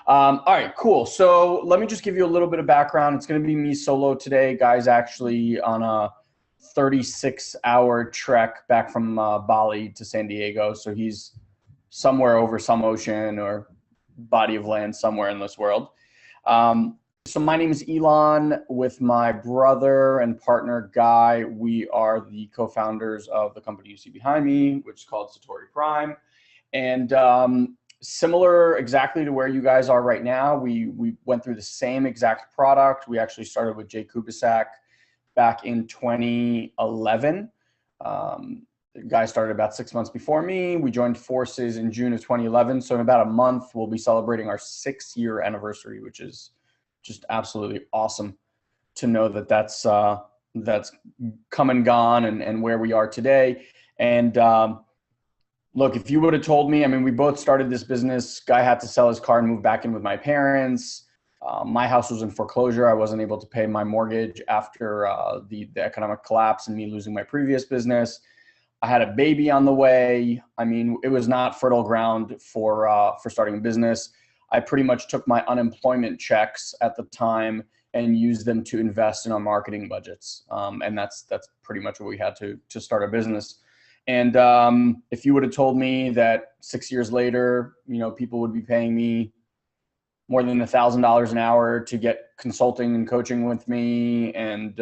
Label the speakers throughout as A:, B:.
A: All right, cool. So let me just give you a little bit of background. It's going to be me solo today. Guy's actually on a 36-hour trek back from Bali to San Diego. So he's somewhere over some ocean or body of land somewhere in this world. So my name is Ilan with my brother and partner Guy. We are the co-founders of the company you see behind me, which is called Satori Prime. And similar exactly to where you guys are right now, we went through the same exact product. We actually started with Jay Kubisak back in 2011. The guy started about 6 months before me. We joined forces in June of 2011. So in about a month, we'll be celebrating our 6-year anniversary, which is just absolutely awesome to know that that's come and gone and where we are today. And look, if you would have told me, I mean, we both started this business. Guy had to sell his car and move back in with my parents. My house was in foreclosure. I wasn't able to pay my mortgage after the economic collapse and me losing my previous business. I had a baby on the way. I mean, it was not fertile ground for starting a business. I pretty much took my unemployment checks at the time and used them to invest in our marketing budgets. And that's pretty much what we had to start a business. And if you would have told me that 6 years later, people would be paying me more than $1,000 an hour to get consulting and coaching with me, and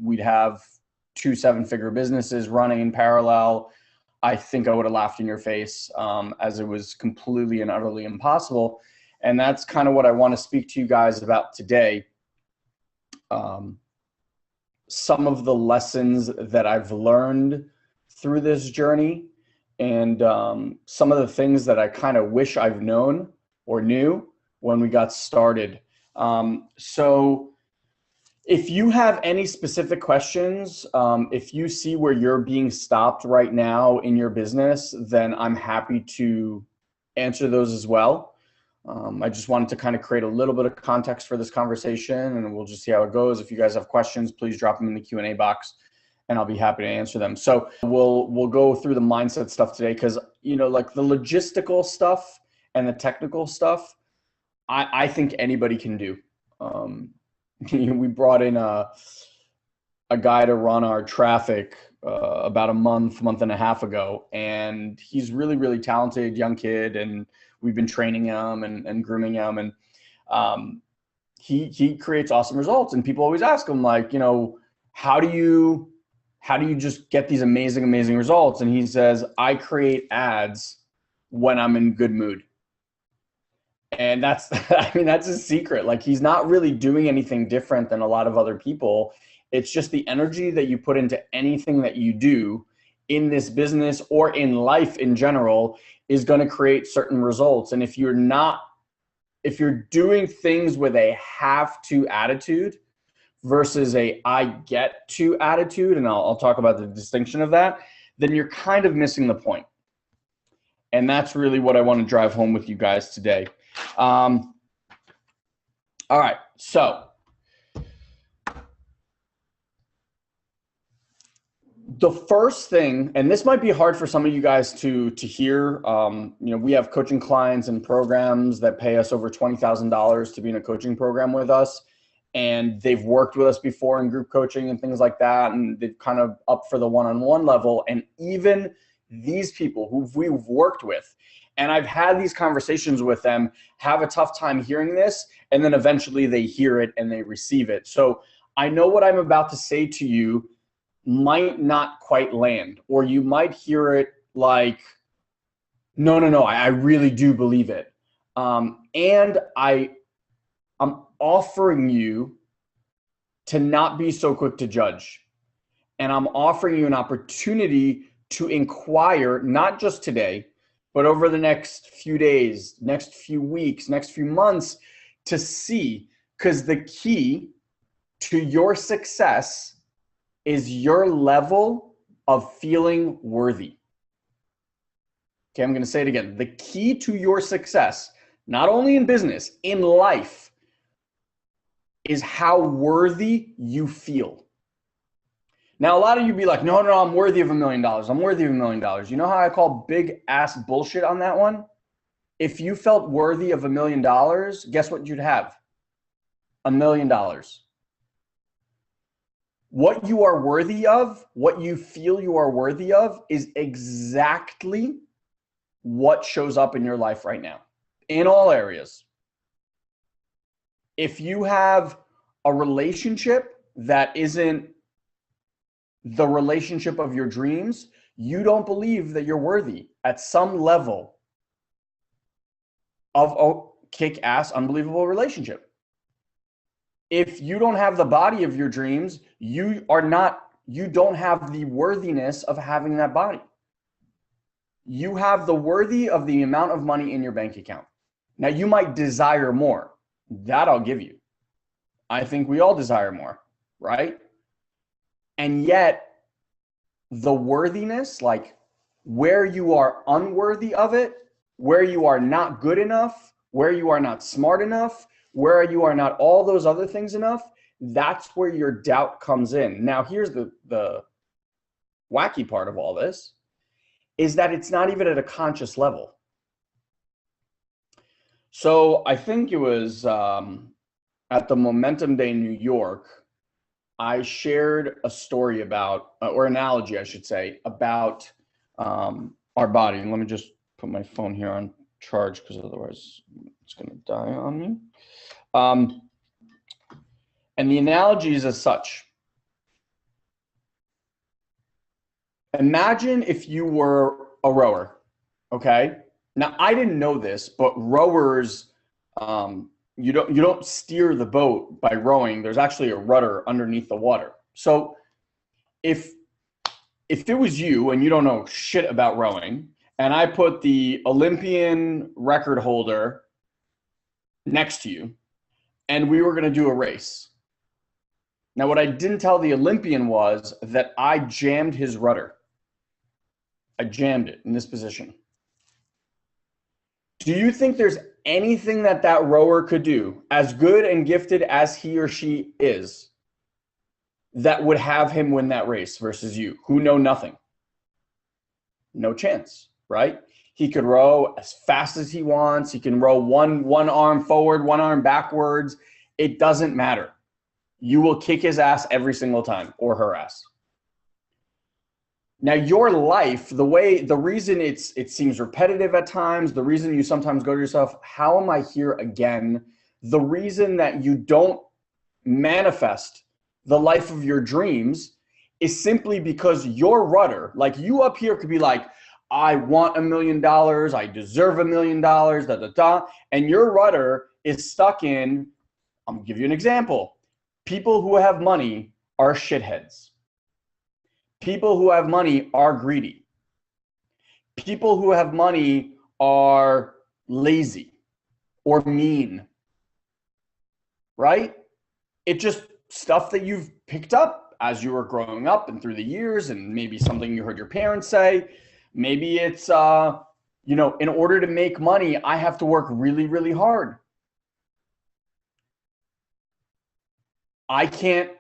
A: we'd have 2 7-figure businesses running in parallel, I think I would have laughed in your face, as it was completely and utterly impossible. And that's kind of what I want to speak to you guys about today. Some of the lessons that I've learned through this journey, and some of the things that I kind of wish I've known or knew when we got started. So if you have any specific questions, if you see where you're being stopped right now in your business, then I'm happy to answer those as well. I just wanted to kind of create a little bit of context for this conversation, and we'll just see how it goes. If you guys have questions, please drop them in the Q&A box, and I'll be happy to answer them. So we'll go through the mindset stuff today, because like the logistical stuff and the technical stuff, I think anybody can do. We brought in a guy to run our traffic about a month and a half ago, and he's really, really talented young kid, and we've been training him and grooming him, and he creates awesome results. And people always ask him, like, how do you just get these amazing results? And he says, I create ads when I'm in good mood. And that's his secret. Like, he's not really doing anything different than a lot of other people. It's just the energy that you put into anything that you do in this business or in life in general is going to create certain results. And if you're doing things with a have to attitude versus a I get to attitude, and I'll talk about the distinction of that, then you're kind of missing the point. And that's really what I want to drive home with you guys today. All right, so the first thing, and this might be hard for some of you guys to hear, we have coaching clients and programs that pay us over $20,000 to be in a coaching program with us, and they've worked with us before in group coaching and things like that, and they've kind of up for the one-on-one level. And even these people who we've worked with, and I've had these conversations with them, have a tough time hearing this, and then eventually they hear it and they receive it. So I know what I'm about to say to you might not quite land, or you might hear it like, no, I really do believe it. And I'm offering you to not be so quick to judge. And I'm offering you an opportunity to inquire, not just today, but over the next few days, next few weeks, next few months, to see, because the key to your success is your level of feeling worthy. Okay, I'm going to say it again. The key to your success, not only in business, in life, is how worthy you feel. Now, a lot of you be like, no, I'm worthy of $1 million. I'm worthy of $1 million. You know how I call big ass bullshit on that one? If you felt worthy of $1 million, guess what you'd have? $1 million. What you are worthy of, what you feel you are worthy of, is exactly what shows up in your life right now, in all areas. If you have a relationship that isn't the relationship of your dreams, you don't believe that you're worthy at some level of a kick-ass, unbelievable relationship. If you don't have the body of your dreams, you don't have the worthiness of having that body. You have the worthy of the amount of money in your bank account. Now, you might desire more. That I'll give you. I think we all desire more, right? And yet, the worthiness, like where you are unworthy of it, where you are not good enough, where you are not smart enough, where you are not all those other things enough, that's where your doubt comes in. Now, here's the wacky part of all this, is that it's not even at a conscious level. So I think it was at the Momentum Day in New York, I shared a story about, or analogy, I should say, about our body. And let me just put my phone here on charge because otherwise it's going to die on me. And the analogy is as such. Imagine if you were a rower, okay? Now, I didn't know this, but rowers, you don't steer the boat by rowing. There's actually a rudder underneath the water. So if it was you and you don't know shit about rowing, and I put the Olympian record holder next to you, and we were going to do a race. Now, what I didn't tell the Olympian was that I jammed his rudder. I jammed it in this position. Do you think there's anything that rower could do, as good and gifted as he or she is, that would have him win that race versus you, who know nothing? No chance, right? He could row as fast as he wants. He can row one arm forward, one arm backwards. It doesn't matter. You will kick his ass every single time, or her ass. Now, your life, the reason it seems repetitive at times, the reason you sometimes go to yourself, how am I here again? The reason that you don't manifest the life of your dreams is simply because your rudder, like you up here could be like, I want $1 million, I deserve $1 million, and your rudder is stuck in, I'm gonna give you an example. People who have money are shitheads. People who have money are greedy. People who have money are lazy or mean, right? It's just stuff that you've picked up as you were growing up and through the years, and maybe something you heard your parents say. Maybe it's, in order to make money, I have to work really, really hard. I can't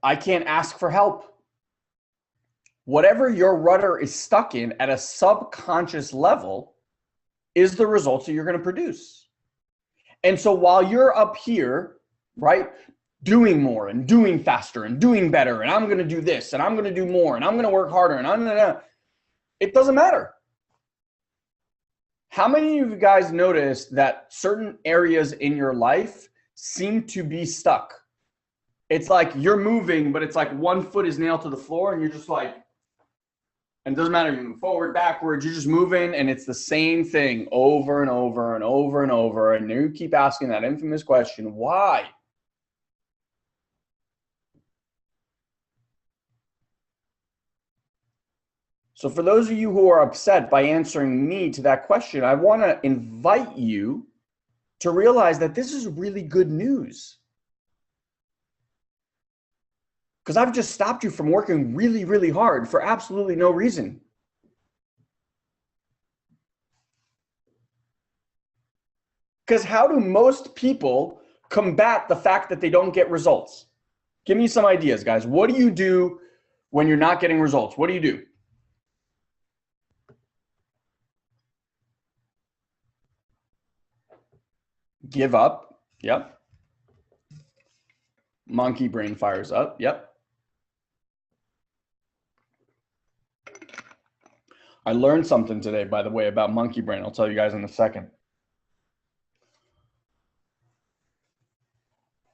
A: ask for help. Whatever your rudder is stuck in at a subconscious level is the results that you're going to produce. And so while you're up here, right, doing more and doing faster and doing better, and I'm going to do this and I'm going to do more and I'm going to work harder and I'm going to, it doesn't matter. How many of you guys noticed that certain areas in your life seem to be stuck? It's like you're moving, but it's like one foot is nailed to the floor and you're just like, and it doesn't matter, you move forward, backwards, you're just moving, and it's the same thing over and over and over and over, and you keep asking that infamous question, why? So for those of you who are upset by answering me to that question, I want to invite you to realize that this is really good news. Because I've just stopped you from working really, really hard for absolutely no reason. Because how do most people combat the fact that they don't get results? Give me some ideas, guys. What do you do when you're not getting results? What do you do? Give up. Yep. Monkey brain fires up. Yep. I learned something today, by the way, about monkey brain. I'll tell you guys in a second.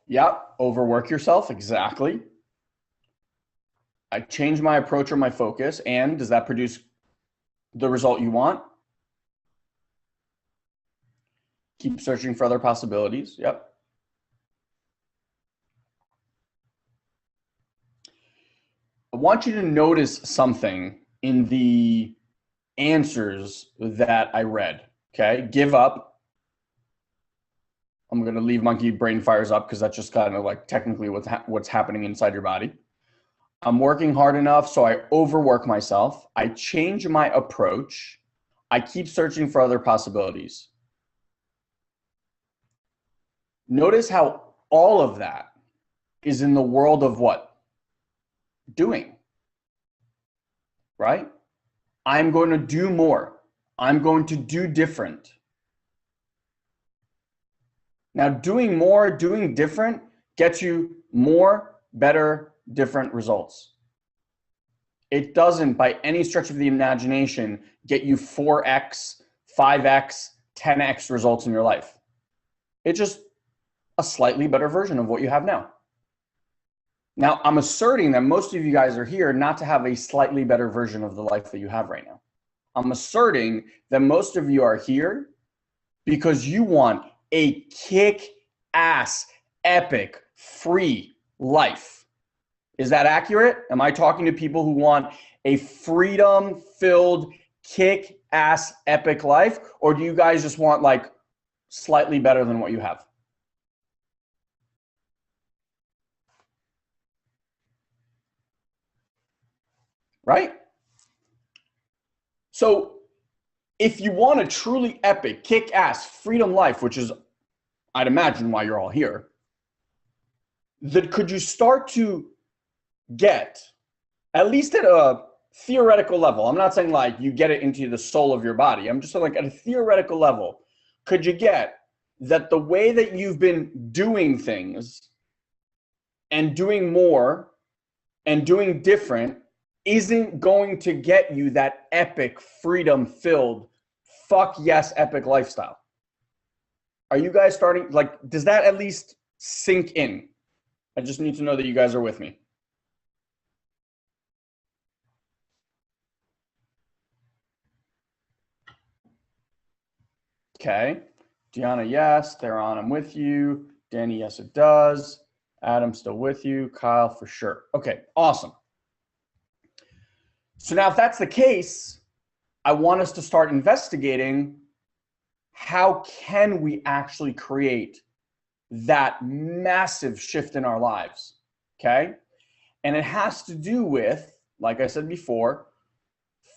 A: Yep. Overwork yourself. Exactly. I change my approach or my focus. And does that produce the result you want? Keep searching for other possibilities. Yep. I want you to notice something in the answers that I read. Okay. Give up. I'm going to leave monkey brain fires up because that's just kind of like technically what's happening inside your body. I'm working hard enough, so I overwork myself. I change my approach. I keep searching for other possibilities. Notice how all of that is in the world of what? Doing. Right? I'm going to do more. I'm going to do different. Now, doing more, doing different gets you more, better, different results. It doesn't, by any stretch of the imagination, get you 4x, 5x, 10x results in your life. It's just a slightly better version of what you have now. Now, I'm asserting that most of you guys are here not to have a slightly better version of the life that you have right now. I'm asserting that most of you are here because you want a kick-ass, epic, free life. Is that accurate? Am I talking to people who want a freedom-filled, kick-ass, epic life? Or do you guys just want like slightly better than what you have? Right? So if you want a truly epic, kick-ass, freedom life, which is, I'd imagine, why you're all here, then could you start to get, at least at a theoretical level, I'm not saying like you get it into the soul of your body, I'm just saying like at a theoretical level, could you get that the way that you've been doing things and doing more and doing different isn't going to get you that epic, freedom-filled, fuck yes, epic lifestyle? Are you guys starting, like, does that at least sink in? I just need to know that you guys are with me. Okay. Deanna, yes. Theron, I'm with you. Danny, yes, it does. Adam, still with you. Kyle, for sure. Okay, awesome. So now if that's the case, I want us to start investigating how can we actually create that massive shift in our lives, okay? And it has to do with, like I said before,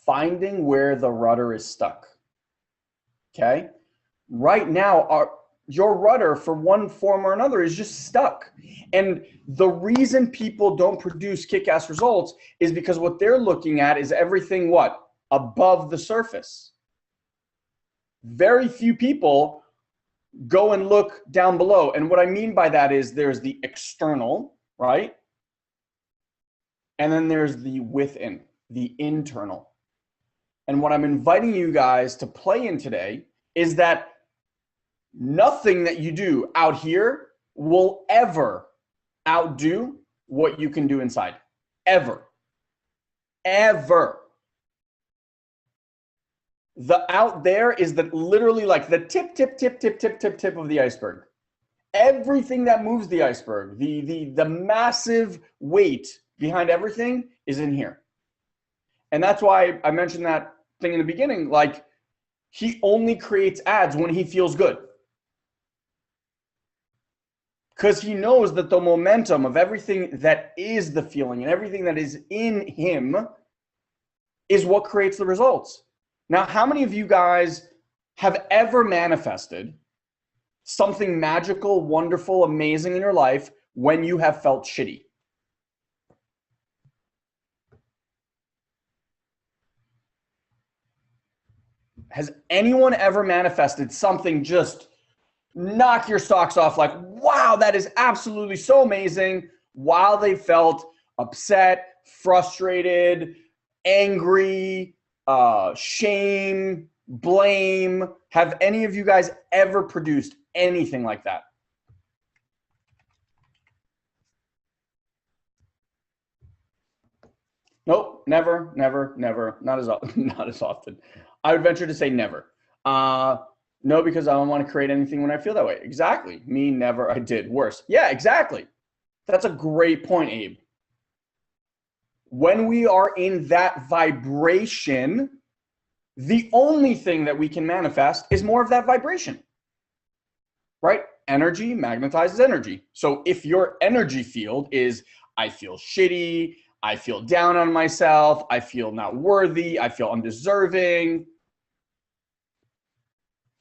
A: finding where the rudder is stuck, okay? Right now, your rudder, for one form or another, is just stuck. And the reason people don't produce kick-ass results is because what they're looking at is everything what? Above the surface. Very few people go and look down below. And what I mean by that is there's the external, right? And then there's the within, the internal. And what I'm inviting you guys to play in today is that nothing that you do out here will ever outdo what you can do inside. Ever. Ever. The out there is the literally like the tip of the iceberg. Everything that moves the iceberg, the massive weight behind everything is in here. And that's why I mentioned that thing in the beginning, like he only creates ads when he feels good. Because he knows that the momentum of everything that is the feeling and everything that is in him is what creates the results. Now, how many of you guys have ever manifested something magical, wonderful, amazing in your life when you have felt shitty? Has anyone ever manifested something just knock your socks off like, wow, that is absolutely so amazing, while they felt upset, frustrated, angry, shame, blame. Have any of you guys ever produced anything like that? Nope, never, never, never, not as not as often. I would venture to say never. No, because I don't want to create anything when I feel that way. Exactly. Me, never. I did. Worse. Yeah, exactly. That's a great point, Abe. When we are in that vibration, the only thing that we can manifest is more of that vibration, right? Energy magnetizes energy. So if your energy field is, I feel shitty, I feel down on myself, I feel not worthy, I feel undeserving,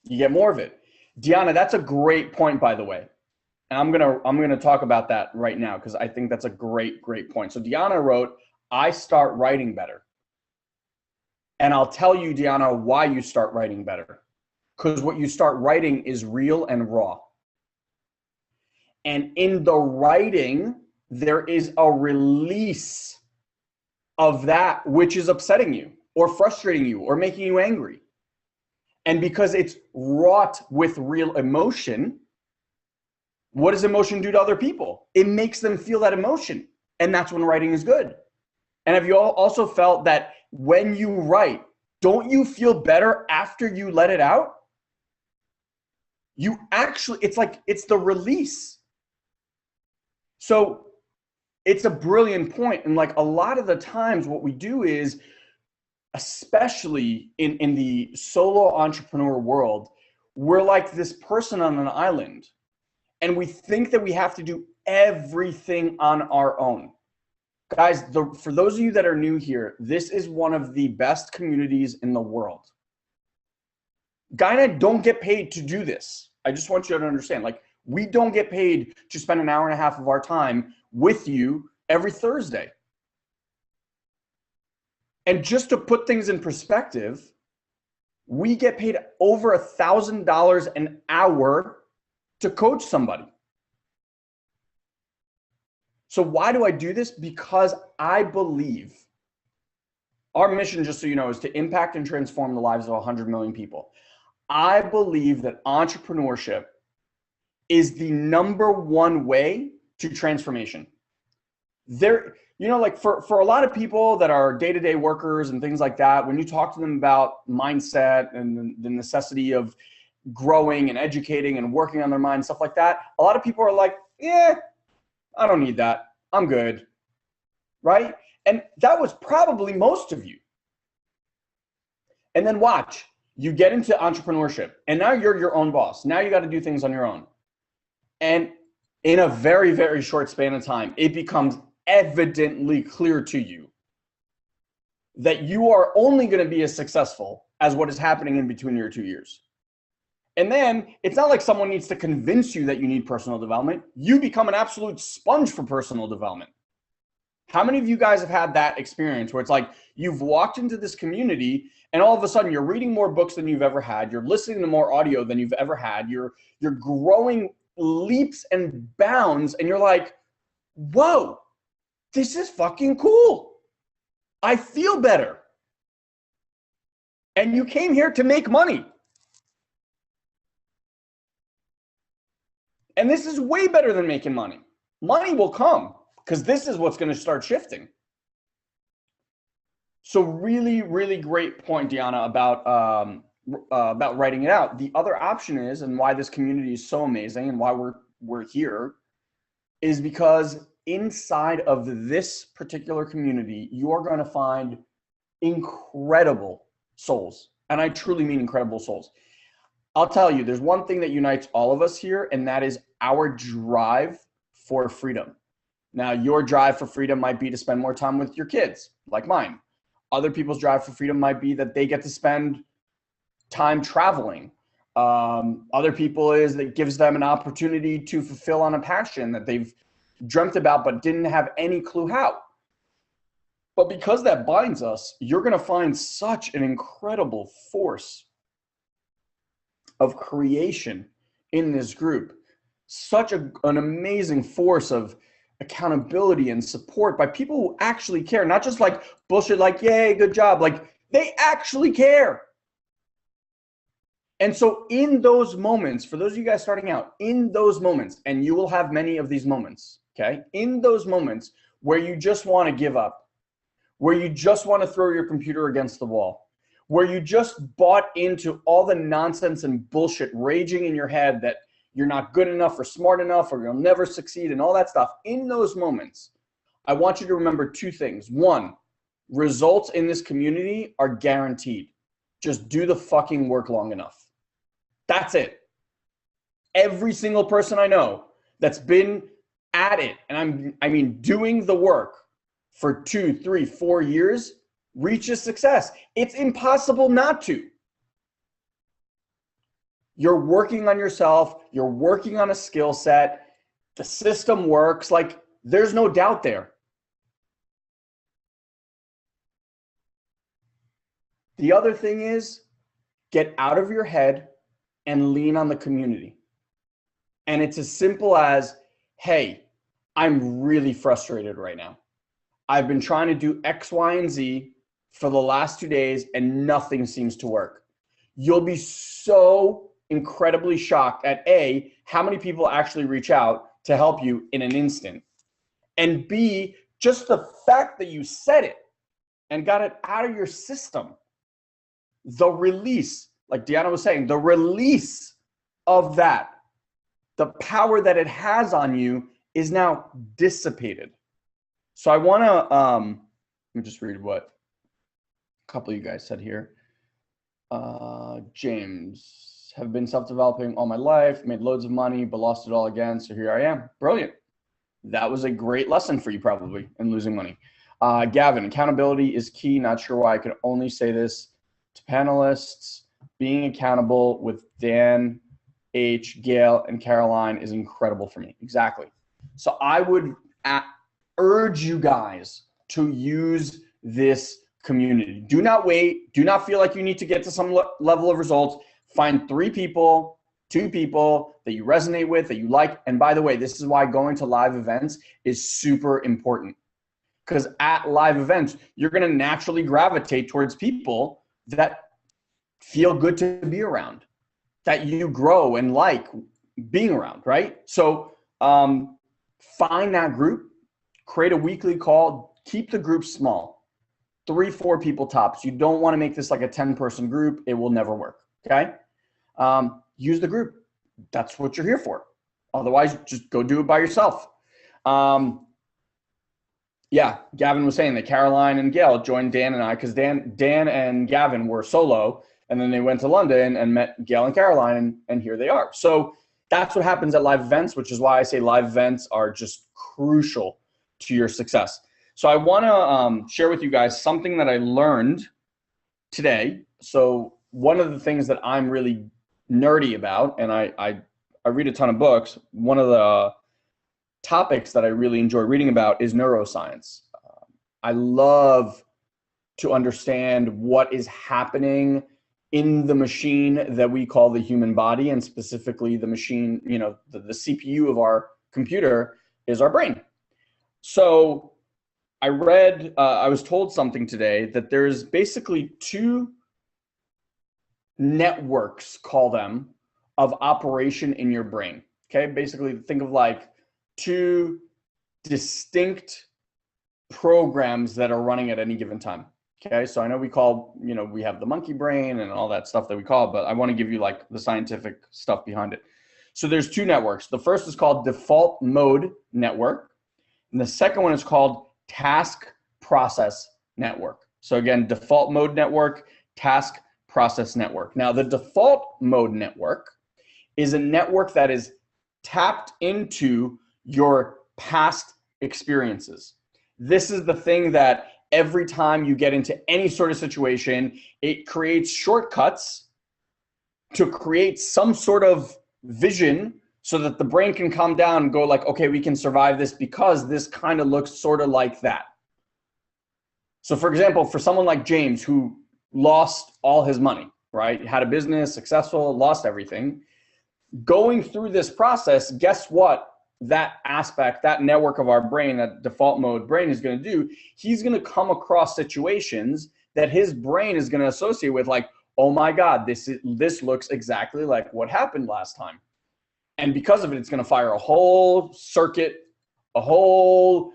A: you get more of it. Deanna, that's a great point, by the way. And I'm gonna talk about that right now because I think that's a great point. So Deanna wrote, I start writing better. And I'll tell you, Deanna, why you start writing better. Because what you start writing is real and raw. And in the writing, there is a release of that which is upsetting you or frustrating you or making you angry. And because it's wrought with real emotion, what does emotion do to other people? It makes them feel that emotion. And that's when writing is good. And have you all also felt that when you write, don't you feel better after you let it out? You actually, it's like, it's the release. So it's a brilliant point. And like a lot of the times what we do is, especially in the solo entrepreneur world, we're like this person on an island and we think that we have to do everything on our own. Guys, for those of you that are new here, this is one of the best communities in the world. Guy and I don't get paid to do this. I just want you to understand, like, we don't get paid to spend an hour and a half of our time with you every Thursday. And just to put things in perspective, we get paid over $1,000 an hour to coach somebody. So why do I do this? Because I believe our mission, just so you know, is to impact and transform the lives of 100 million people. I believe that entrepreneurship is the #1 way to transformation. There, you know, like for a lot of people that are day-to-day workers and things like that, when you talk to them about mindset and the necessity of growing and educating and working on their mind, stuff like that, a lot of people are like, yeah, I don't need that. I'm good, right? And that was probably most of you. And then watch, you get into entrepreneurship and now you're your own boss. Now you got to do things on your own. And in a very, very short span of time, it becomes evidently clear to you that you are only going to be as successful as what is happening in between your 2 years. And then it's not like someone needs to convince you that you need personal development. You become an absolute sponge for personal development. How many of you guys have had that experience where it's like you've walked into this community and all of a sudden you're reading more books than you've ever had, you're listening to more audio than you've ever had, you're growing leaps and bounds, and you're like, whoa, this is fucking cool. I feel better. And you came here to make money. And this is way better than making money. Money will come because this is what's going to start shifting. So really, really great point, Deanna, about writing it out. The other option is, and why this community is so amazing and why we're here, is because inside of this particular community, you're going to find incredible souls. And I truly mean incredible souls. I'll tell you, there's one thing that unites all of us here, and that is our drive for freedom. Now, your drive for freedom might be to spend more time with your kids, like mine. Other people's drive for freedom might be that they get to spend time traveling. Other people is that gives them an opportunity to fulfill on a passion that they've dreamt about but didn't have any clue how. But because that binds us, you're going to find such an incredible force of creation in this group. Such an amazing force of accountability and support by people who actually care, not just like bullshit, like, yay, good job. Like, they actually care. And so in those moments, for those of you guys starting out, in those moments, and you will have many of these moments, okay? In those moments where you just want to give up, where you just want to throw your computer against the wall, where you just bought into all the nonsense and bullshit raging in your head that you're not good enough or smart enough or you'll never succeed and all that stuff. In those moments, I want you to remember two things. One, results in this community are guaranteed. Just do the fucking work long enough. That's it. Every single person I know that's been at it, and I mean doing the work for 2, 3, 4 years, reaches success. It's impossible not to. You're working on yourself. You're working on a skill set. The system works. Like, there's no doubt there. The other thing is, get out of your head and lean on the community. And it's as simple as, hey, I'm really frustrated right now. I've been trying to do X, Y, and Z for the last 2 days and nothing seems to work. You'll be so incredibly shocked at A, how many people actually reach out to help you in an instant. And B, just the fact that you said it and got it out of your system. The release, like Deanna was saying, the release of that, the power that it has on you is now dissipated. So I want to, let me just read what a couple of you guys said here. James, have been self-developing all my life, made loads of money, but lost it all again. So here I am. Brilliant. That was a great lesson for you probably in losing money. Gavin, accountability is key. Not sure why I could only say this to panelists. Being accountable with Dan, H, Gail, and Caroline is incredible for me. Exactly. So I would urge you guys to use this community. Do not wait. Do not feel like you need to get to some level of results. Find 3 people, 2 people that you resonate with, that you like. And by the way, this is why going to live events is super important. Because at live events, you're going to naturally gravitate towards people that feel good to be around, that you grow and like being around, right? So find that group, create a weekly call, keep the group small, 3, 4 people tops. You don't want to make this like a 10-person group. It will never work, okay? Use the group. That's what you're here for. Otherwise, just go do it by yourself. Yeah, Gavin was saying that Caroline and Gail joined Dan and I because Dan and Gavin were solo, and then they went to London and met Gail and Caroline, and here they are. So that's what happens at live events, which is why I say live events are just crucial to your success. So I want to share with you guys something that I learned today. So one of the things that I'm really nerdy about, and I read a ton of books, one of the topics that I really enjoy reading about is neuroscience. I love to understand what is happening in the machine that we call the human body, and specifically the machine, you know, the CPU of our computer is our brain. So I read, I was told something today that there's basically 2 networks, call them, of operation in your brain. Okay, basically think of like 2 distinct programs that are running at any given time. Okay, so I know we call, you know, we have the monkey brain and all that stuff that we call, but I want to give you like the scientific stuff behind it. So there's 2 networks. The first is called default mode network, and the second one is called task process network. So again, default mode network, task process network. Now the default mode network is a network that is tapped into your past experiences. This is the thing that every time you get into any sort of situation, it creates shortcuts to create some sort of vision so that the brain can calm down and go like, okay, we can survive this because this kind of looks sort of like that. So for example, for someone like James who lost all his money, right? Had a business, successful, lost everything. Going through this process, guess what? That aspect, that network of our brain, that default mode brain is going to do, he's going to come across situations that his brain is going to associate with, like, oh my God, this looks exactly like what happened last time. And because of it, it's going to fire a whole circuit, a whole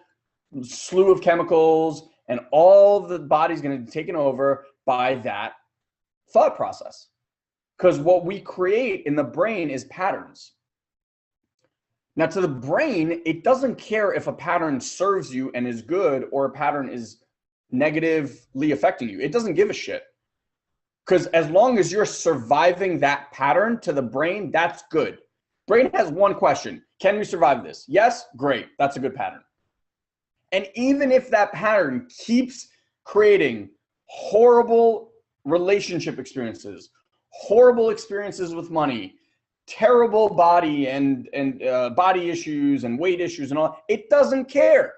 A: slew of chemicals, and all the body's going to be taken over by that thought process. Because what we create in the brain is patterns. Now, to the brain, it doesn't care if a pattern serves you and is good or a pattern is negatively affecting you. It doesn't give a shit. Because as long as you're surviving that pattern, to the brain, that's good. Brain has one question: can we survive this? Yes, great. That's a good pattern. And even if that pattern keeps creating horrible relationship experiences, horrible experiences with money, terrible body and body issues and weight issues and all, it doesn't care.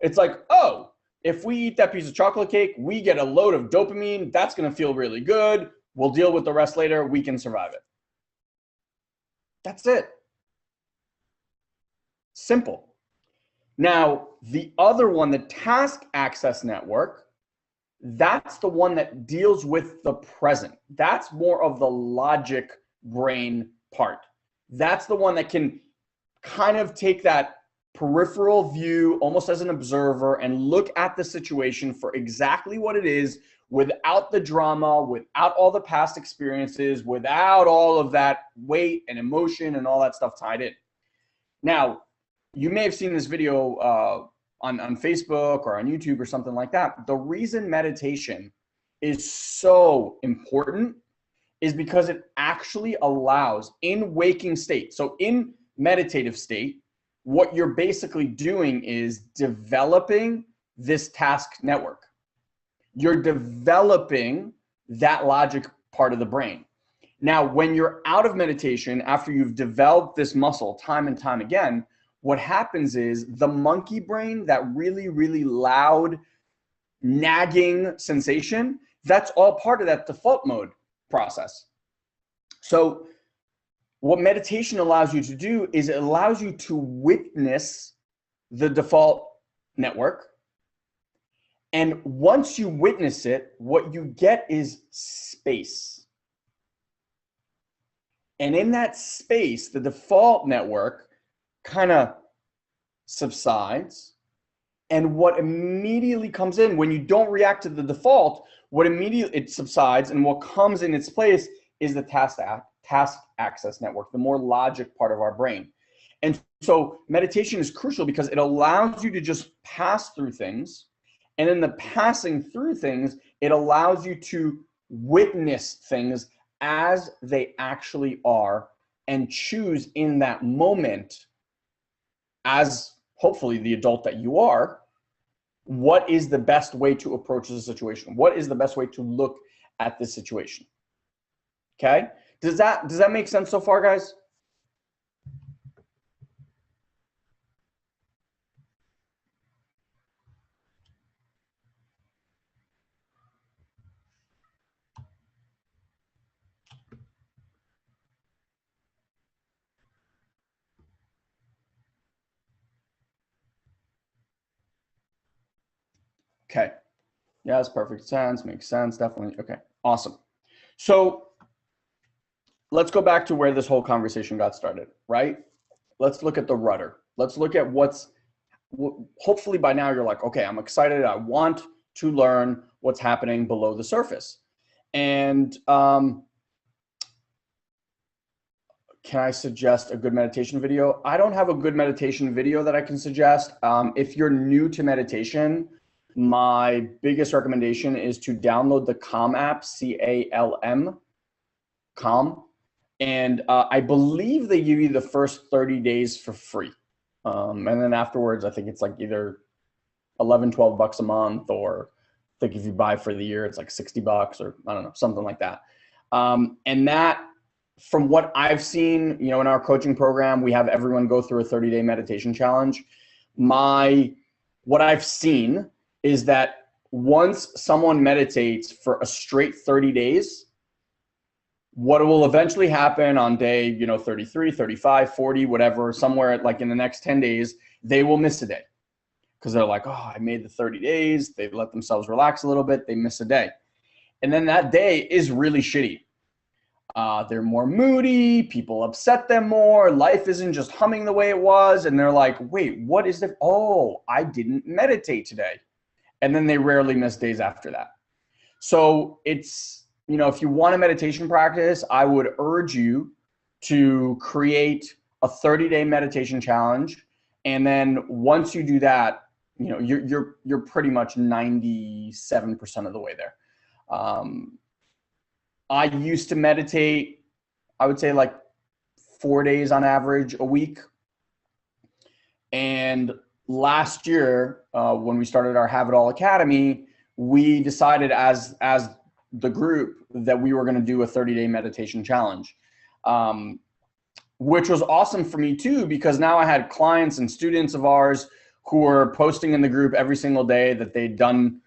A: It's like, oh, if we eat that piece of chocolate cake, we get a load of dopamine. That's going to feel really good. We'll deal with the rest later. We can survive it. That's it. Simple. Now, the other one, the task access network, that's the one that deals with the present. That's more of the logic brain part. That's the one that can kind of take that peripheral view almost as an observer and look at the situation for exactly what it is, without the drama, without all the past experiences, without all of that weight and emotion and all that stuff tied in. Now, you may have seen this video on Facebook or on YouTube or something like that. The reason meditation is so important is because it actually allows, in waking state, so in meditative state, what you're basically doing is developing this task network. You're developing that logic part of the brain. Now, when you're out of meditation, after you've developed this muscle time and time again, what happens is the monkey brain, that really, really loud, nagging sensation, that's all part of that default mode process. So what meditation allows you to do is it allows you to witness the default network. And once you witness it, what you get is space. And in that space, the default network kind of subsides. And what immediately comes in when you don't react to the default, it subsides, and what comes in its place is the task access network, the more logic part of our brain. And so meditation is crucial because it allows you to just pass through things. And in the passing through things, it allows you to witness things as they actually are and choose in that moment, as hopefully the adult that you are, what is the best way to approach the situation? What is the best way to look at this situation? Okay? Does that make sense so far, guys? Okay. Yeah, that's perfect sense. Makes sense. Definitely. Okay. Awesome. So let's go back to where this whole conversation got started, right? Let's look at the rudder. Let's look at hopefully by now you're like, okay, I'm excited. I want to learn what's happening below the surface. And can I suggest a good meditation video? I don't have a good meditation video that I can suggest. If you're new to meditation, my biggest recommendation is to download the Calm app, C-A-L-M, Calm. And I believe they give you the first 30 days for free. And then afterwards, I think it's like either 11, 12 bucks a month, or I think if you buy for the year, it's like 60 bucks or I don't know, something like that. And that, from what I've seen, in our coaching program, we have everyone go through a 30-day meditation challenge. What I've seen is that once someone meditates for a straight 30 days, What will eventually happen on day, 33, 35, 40, whatever, somewhere like in the next 10 days, they will miss a day because they're like, oh, I made the 30 days. They let themselves relax a little bit. They miss a day. And then that day is really shitty. They're more moody. People upset them more. Life isn't just humming the way it was. And they're like, wait, what is it? Oh, I didn't meditate today. And then they rarely miss days after that. So it's, if you want a meditation practice, I would urge you to create a 30-day meditation challenge. And then once you do that, you're pretty much 97% of the way there. I used to meditate, I would say like 4 days on average a week. And last year, when we started our Have It All Academy, we decided as the group that we were going to do a 30-day meditation challenge, which was awesome for me too, because now I had clients and students of ours who were posting in the group every single day that they'd done,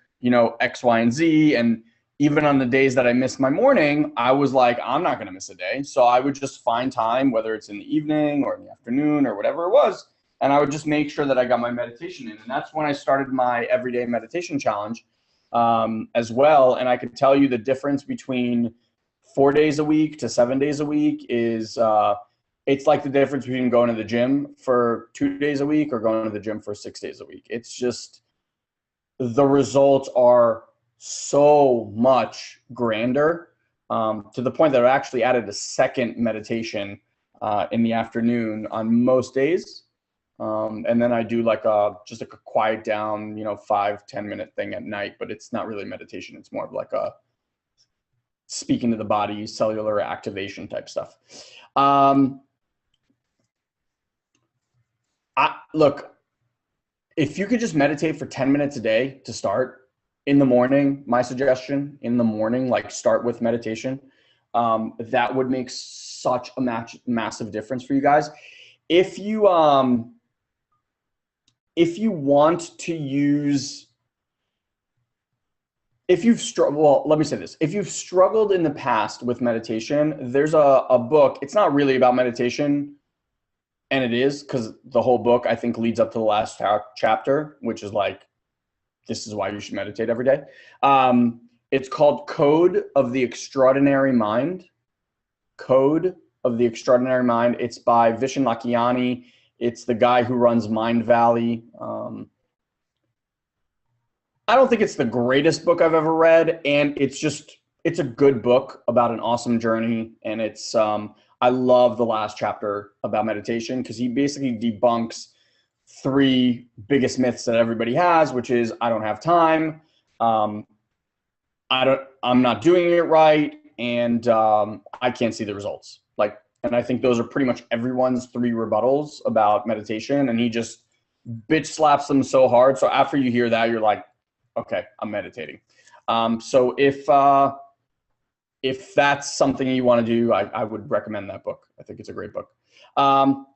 A: X, Y, and Z. And even on the days that I missed my morning, I was like, I'm not going to miss a day. So I would just find time, whether it's in the evening or in the afternoon or whatever it was, and I would just make sure that I got my meditation in. And that's when I started my everyday meditation challenge as well. And I could tell you the difference between 4 days a week to 7 days a week is it's like the difference between going to the gym for 2 days a week or going to the gym for 6 days a week. It's just, the results are so much grander, to the point that I actually added a second meditation in the afternoon on most days. And then I do just a quiet down, 5-10 minute thing at night, but it's not really meditation. It's more of like a speaking to the body, cellular activation type stuff. Look, if you could just meditate for 10 minutes a day to start in the morning, my suggestion in the morning, like start with meditation, that would make such a massive difference for you guys. If you want to use, if you've struggled in the past with meditation, there's a book. It's not really about meditation, and it is, because the whole book, I think, leads up to the last chapter, which is like, this is why you should meditate every day. It's called Code of the Extraordinary Mind. Code of the Extraordinary Mind. It's by Vishen Lakhiani. It's the guy who runs Mind Valley. I don't think it's the greatest book I've ever read, and it's a good book about an awesome journey. And it's, I love the last chapter about meditation, because he basically debunks 3 biggest myths that everybody has, which is, I don't have time, I'm not doing it right, and I can't see the results. And I think those are pretty much everyone's 3 rebuttals about meditation, and he just bitch slaps them so hard. So after you hear that, you're like, okay, I'm meditating. So if that's something you want to do, I would recommend that book. I think it's a great book.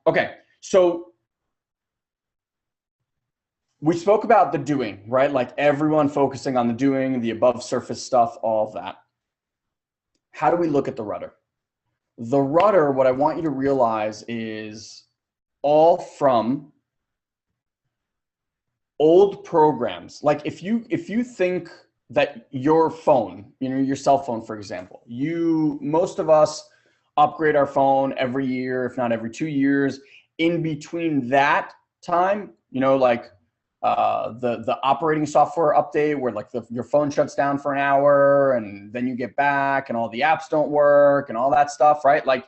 A: Okay, so we spoke about the doing, right? Like everyone focusing on the doing, the above surface stuff, all of that. How do we look at the rudder? The rudder, what I want you to realize, is all from old programs. Like if you think that your phone, your cell phone, for example, most of us upgrade our phone every year, if not every 2 years. In between that time, the operating software update where your phone shuts down for an hour and then you get back and all the apps don't work and all that stuff, right? Like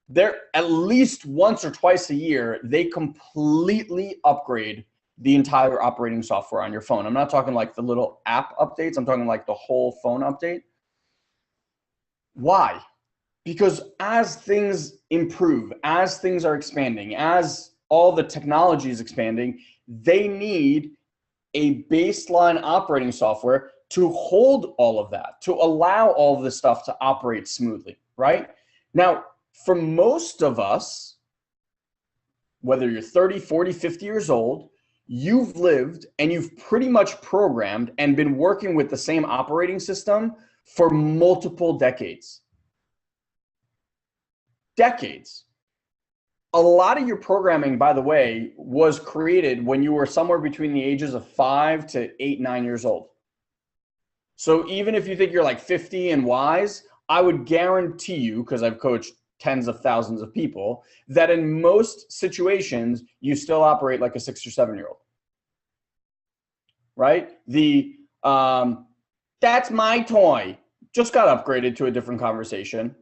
A: they're at least once or twice a year, they completely upgrade the entire operating software on your phone. I'm not talking like the little app updates. I'm talking like the whole phone update. Why? Because as things improve, as things are expanding, as all the technology is expanding, they need a baseline operating software to hold all of that, to allow all of this stuff to operate smoothly, right? Now, for most of us, whether you're 30, 40, 50 years old, you've lived and you've pretty much programmed and been working with the same operating system for multiple decades. decades. A lot of your programming, by the way, was created when you were somewhere between the ages of 5 to 8, 9 years old. So even if you think you're like 50 and wise, I would guarantee you, because I've coached tens of thousands of people, that in most situations, you still operate like a 6 or 7-year-old. Right? That's my toy, just got upgraded to a different conversation.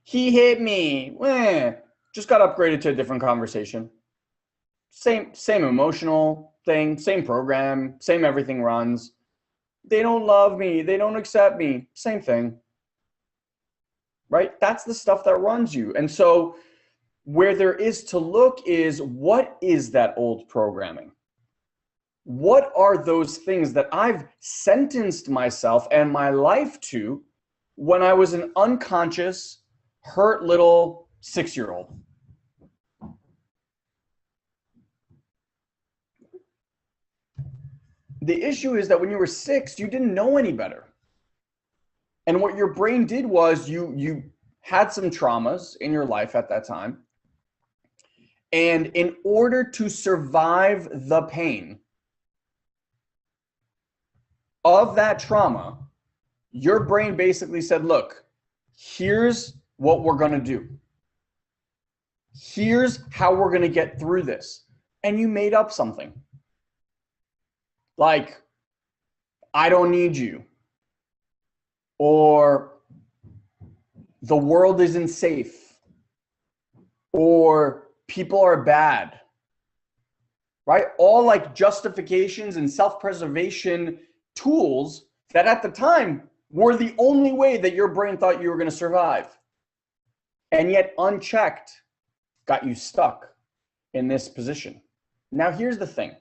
A: He hit me, just got upgraded to a different conversation. Same emotional thing, same program, same everything runs. They don't love me, they don't accept me, same thing. Right? That's the stuff that runs you. And so where there is to look is, what is that old programming? What are those things that I've sentenced myself and my life to when I was an unconscious, hurt little 6-year-old? The issue is that when you were 6, you didn't know any better. And what your brain did was you had some traumas in your life at that time. And in order to survive the pain of that trauma, your brain basically said, look, here's what we're going to do. Here's how we're going to get through this. And you made up something. Like, I don't need you. Or the world isn't safe. Or people are bad. Right? All like justifications and self-preservation tools that at the time were the only way that your brain thought you were going to survive. And yet unchecked got you stuck in this position. Now here's the thing.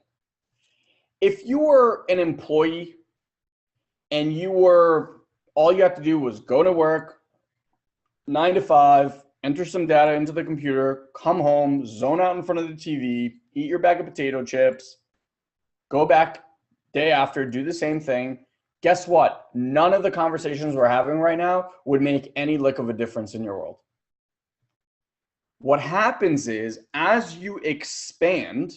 A: If you were an employee and all you have to do was go to work, 9 to 5, enter some data into the computer, come home, zone out in front of the TV, eat your bag of potato chips, go back day after, do the same thing. Guess what? None of the conversations we're having right now would make any lick of a difference in your world. What happens is, as you expand,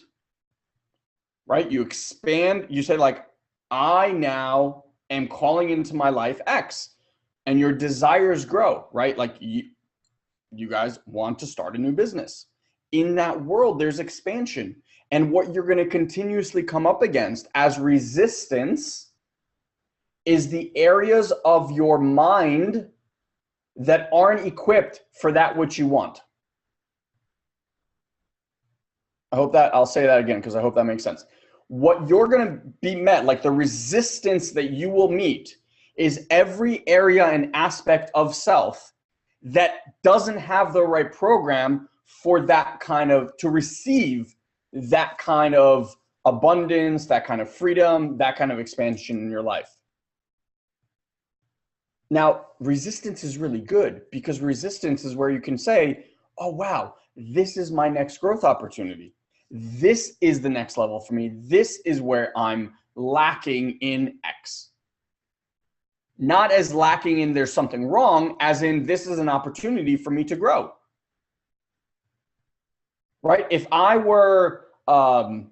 A: right? You expand, you say like, I now am calling into my life X, and your desires grow, right? Like you guys want to start a new business. In that world, there's expansion. And what you're going to continuously come up against as resistance is the areas of your mind that aren't equipped for that which you want. I'll say that again because I hope that makes sense. What you're going to be met, like the resistance that you will meet, is every area and aspect of self that doesn't have the right program for that kind of, to receive that kind of abundance, that kind of freedom, that kind of expansion in your life. Now, resistance is really good because resistance is where you can say, oh, wow, this is my next growth opportunity. This is the next level for me. This is where I'm lacking in X. Not as lacking in there's something wrong, as in this is an opportunity for me to grow. Right? If I were, well,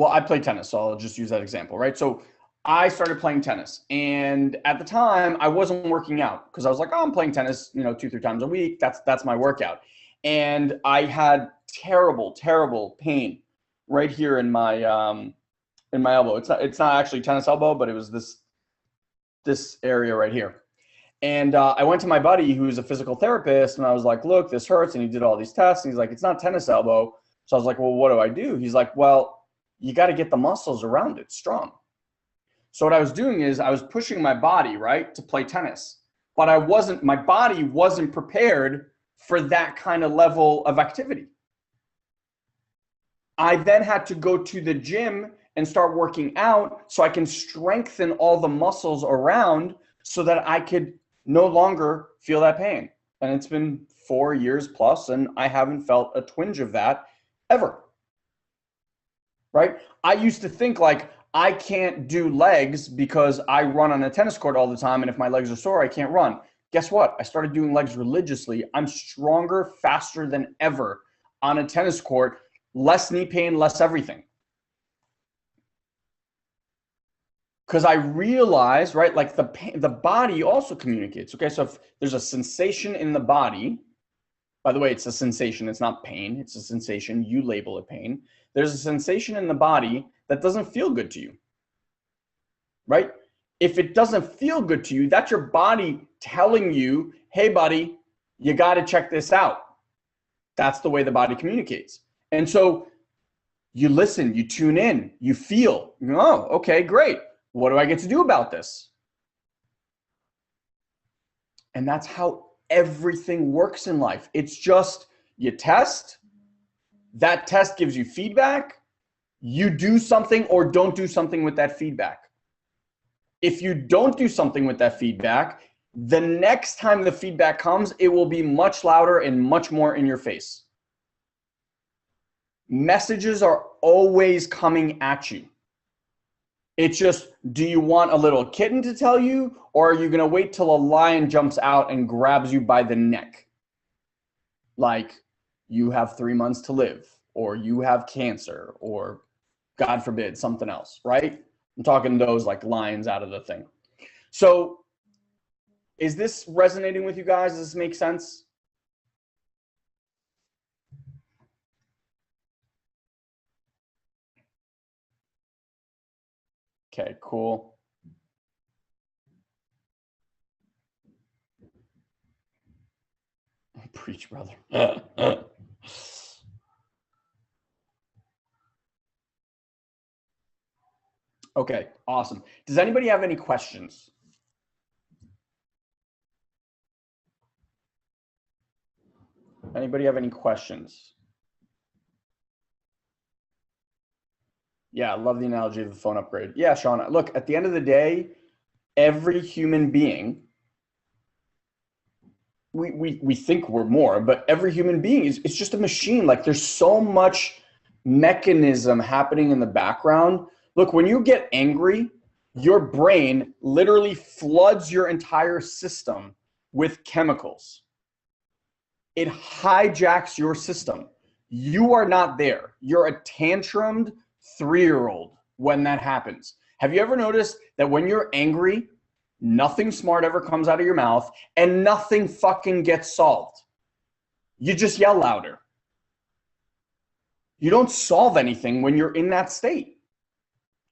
A: I play tennis, so I'll just use that example, right? So I started playing tennis, and at the time I wasn't working out because I was like, oh, I'm playing tennis, 2-3 times a week. That's my workout. And I had terrible pain right here in my elbow. It's not actually tennis elbow, but it was this area right here. And I went to my buddy who's a physical therapist, and I was like, look, this hurts. And he did all these tests, and he's like, it's not tennis elbow. So I was like, well, what do I do? He's like, well, you got to get the muscles around it strong. So what I was doing is I was pushing my body, right, to play tennis. But my body wasn't prepared for that kind of level of activity. I then had to go to the gym and start working out so I can strengthen all the muscles around so that I could no longer feel that pain. And it's been 4 years plus, and I haven't felt a twinge of that ever. Right? I used to think like, I can't do legs because I run on a tennis court all the time, and if my legs are sore, I can't run. Guess what? I started doing legs religiously. I'm stronger, faster than ever on a tennis court, less knee pain, less everything. Because I realize, right, like the body also communicates. Okay, so if there's a sensation in the body, by the way, it's a sensation, it's not pain, it's a sensation, you label it pain. There's a sensation in the body that doesn't feel good to you, right? If it doesn't feel good to you, that's your body telling you, hey buddy, you got to check this out. That's the way the body communicates. And so you listen, you tune in, you feel, oh, okay, great. What do I get to do about this? And that's how everything works in life. It's just you test, that test gives you feedback, you do something or don't do something with that feedback. If you don't do something with that feedback, the next time the feedback comes, it will be much louder and much more in your face. Messages are always coming at you. It's just, do you want a little kitten to tell you, or are you going to wait till a lion jumps out and grabs you by the neck? Like, you have 3 months to live, or you have cancer, or God forbid, something else, right? I'm talking those like lions out of the thing. So is this resonating with you guys? Does this make sense? Okay, cool. Preach, brother. Okay, awesome. Does anybody have any questions? Anybody have any questions? Yeah, I love the analogy of the phone upgrade. Yeah, Sean, look, at the end of the day, every human being, we think we're more, but every human being it's just a machine. Like, there's so much mechanism happening in the background. Look, when you get angry, your brain literally floods your entire system with chemicals. It hijacks your system. You are not there. You're a tantrumed 3-year-old when that happens. Have you ever noticed that when you're angry, nothing smart ever comes out of your mouth and nothing fucking gets solved? You just yell louder. You don't solve anything when you're in that state.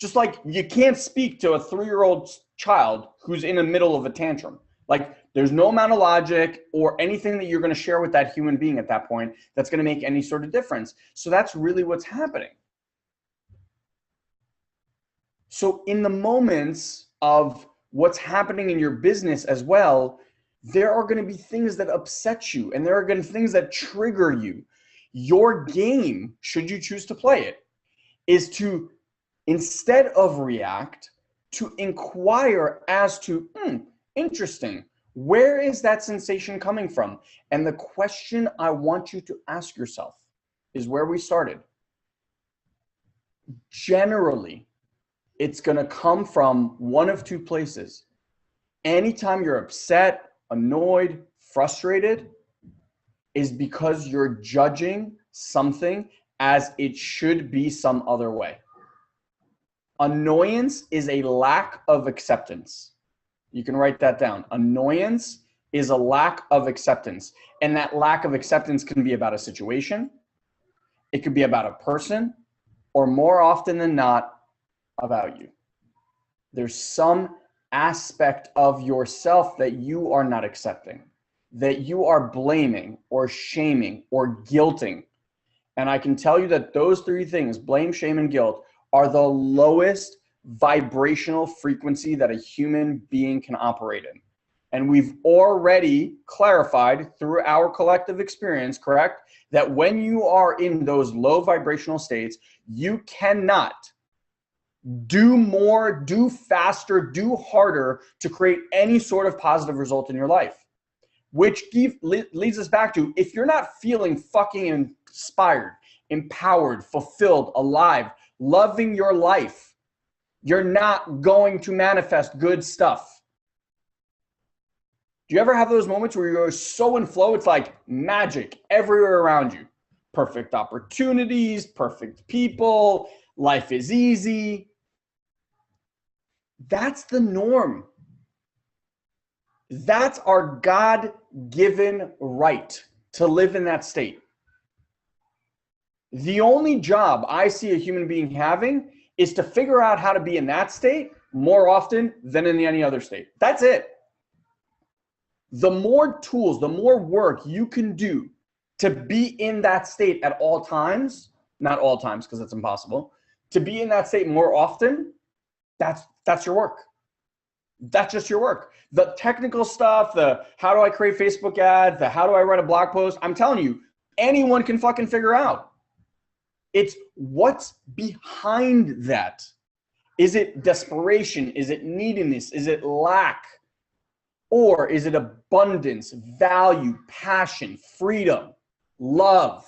A: Just like you can't speak to a 3-year-old child who's in the middle of a tantrum. Like, there's no amount of logic or anything that you're going to share with that human being at that point that's going to make any sort of difference. So that's really what's happening. So in the moments of what's happening in your business as well, there are going to be things that upset you, and there are going to be things that trigger you. Your game, should you choose to play it, is to, instead of react, to inquire as to, interesting, where is that sensation coming from? And the question I want you to ask yourself is where we started. Generally, it's going to come from one of two places. Anytime you're upset, annoyed, frustrated, is because you're judging something as it should be some other way. Annoyance is a lack of acceptance. You can write that down. Annoyance is a lack of acceptance. And that lack of acceptance can be about a situation. It could be about a person, or more often than not, about you. There's some aspect of yourself that you are not accepting, that you are blaming or shaming or guilting. And I can tell you that those three things, blame, shame, and guilt, are the lowest vibrational frequency that a human being can operate in. And we've already clarified through our collective experience, correct, that when you are in those low vibrational states, you cannot do more, do faster, do harder to create any sort of positive result in your life. Which leads us back to, if you're not feeling fucking inspired, empowered, fulfilled, alive, loving your life, You're not going to manifest good stuff. Do you ever have those moments where you're so in flow, it's like magic everywhere around you? Perfect opportunities, perfect people, life is easy. That's the norm. That's our God-given right to live in that state. The only job I see a human being having is to figure out how to be in that state more often than in any other state. That's it. The more tools, the more work you can do to be in that state at all times, not all times because that's impossible, to be in that state more often, that's your work. That's just your work. The technical stuff, the how do I create Facebook ads, the how do I write a blog post, I'm telling you, anyone can fucking figure out. It's what's behind that. Is it desperation? Is it neediness? Is it lack? Or is it abundance, value, passion, freedom, love?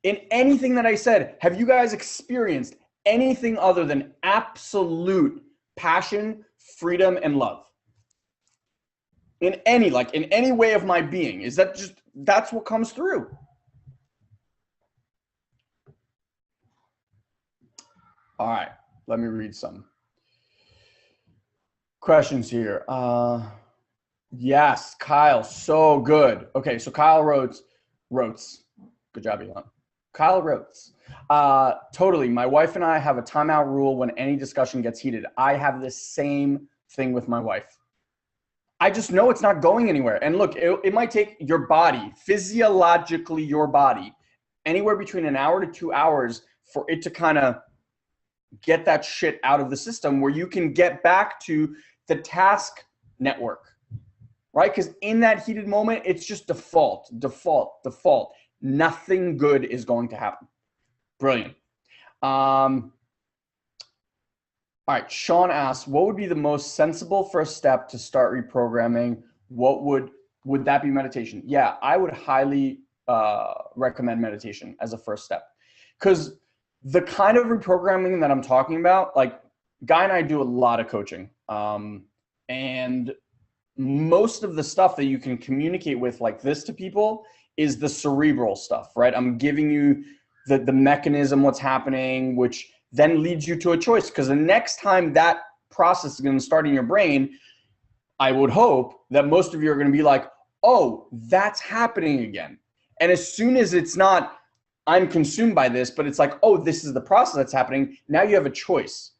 A: In anything that I said, have you guys experienced anything other than absolute passion, freedom, and love? In any way of my being, is that just, that's what comes through. All right, let me read some questions here. Yes, Kyle, so good. Okay, so Kyle wrote, good job, Ilan. Kyle wrote, totally, my wife and I have a timeout rule when any discussion gets heated. I have the same thing with my wife. I just know it's not going anywhere. And look, it might take your body, physiologically your body, anywhere between an hour to 2 hours for it to kind of get that shit out of the system where you can get back to the task network, right? Because in that heated moment, it's just default. Nothing good is going to happen. Brilliant. All right, Sean asks, what would be the most sensible first step to start reprogramming? What would that be meditation? Yeah, I would highly recommend meditation as a first step. Because the kind of reprogramming that I'm talking about, like Guy and I do a lot of coaching. And most of the stuff that you can communicate with like this to people is the cerebral stuff, right? I'm giving you the mechanism, what's happening, which then leads you to a choice. Because the next time that process is going to start in your brain, I would hope that most of you are going to be like, oh, that's happening again. And as soon as it's not, I'm consumed by this, but it's like, oh, this is the process that's happening. Now you have a choice.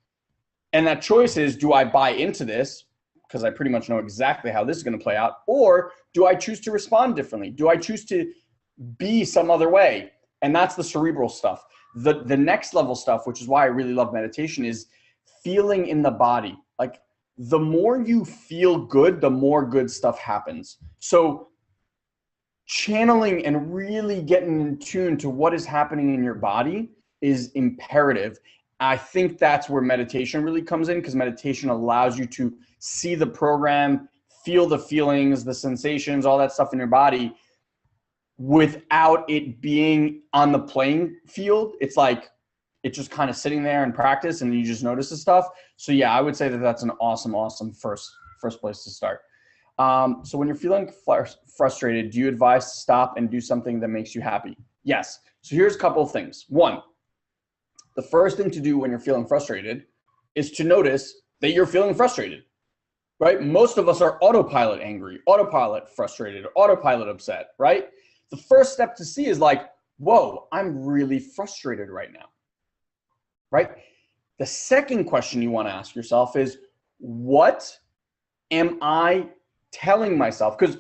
A: And that choice is, do I buy into this? Because I pretty much know exactly how this is going to play out. Or do I choose to respond differently? Do I choose to be some other way? And that's the cerebral stuff. The next level stuff, which is why I really love meditation, is feeling in the body. Like the more you feel good, the more good stuff happens. So channeling and really getting in tune to what is happening in your body is imperative. I think that's where meditation really comes in, because meditation allows you to see the program, feel the feelings, the sensations, all that stuff in your body without it being on the playing field. It's like, it's just kind of sitting there in practice and you just notice the stuff. So yeah, I would say that that's an awesome, awesome first place to start. So when you're feeling frustrated, do you advise to stop and do something that makes you happy? Yes. So here's a couple of things. One, the first thing to do when you're feeling frustrated is to notice that you're feeling frustrated, right? Most of us are autopilot angry, autopilot frustrated, autopilot upset, right? The first step to see is like, whoa, I'm really frustrated right now, right? The second question you want to ask yourself is, what am I telling myself? Because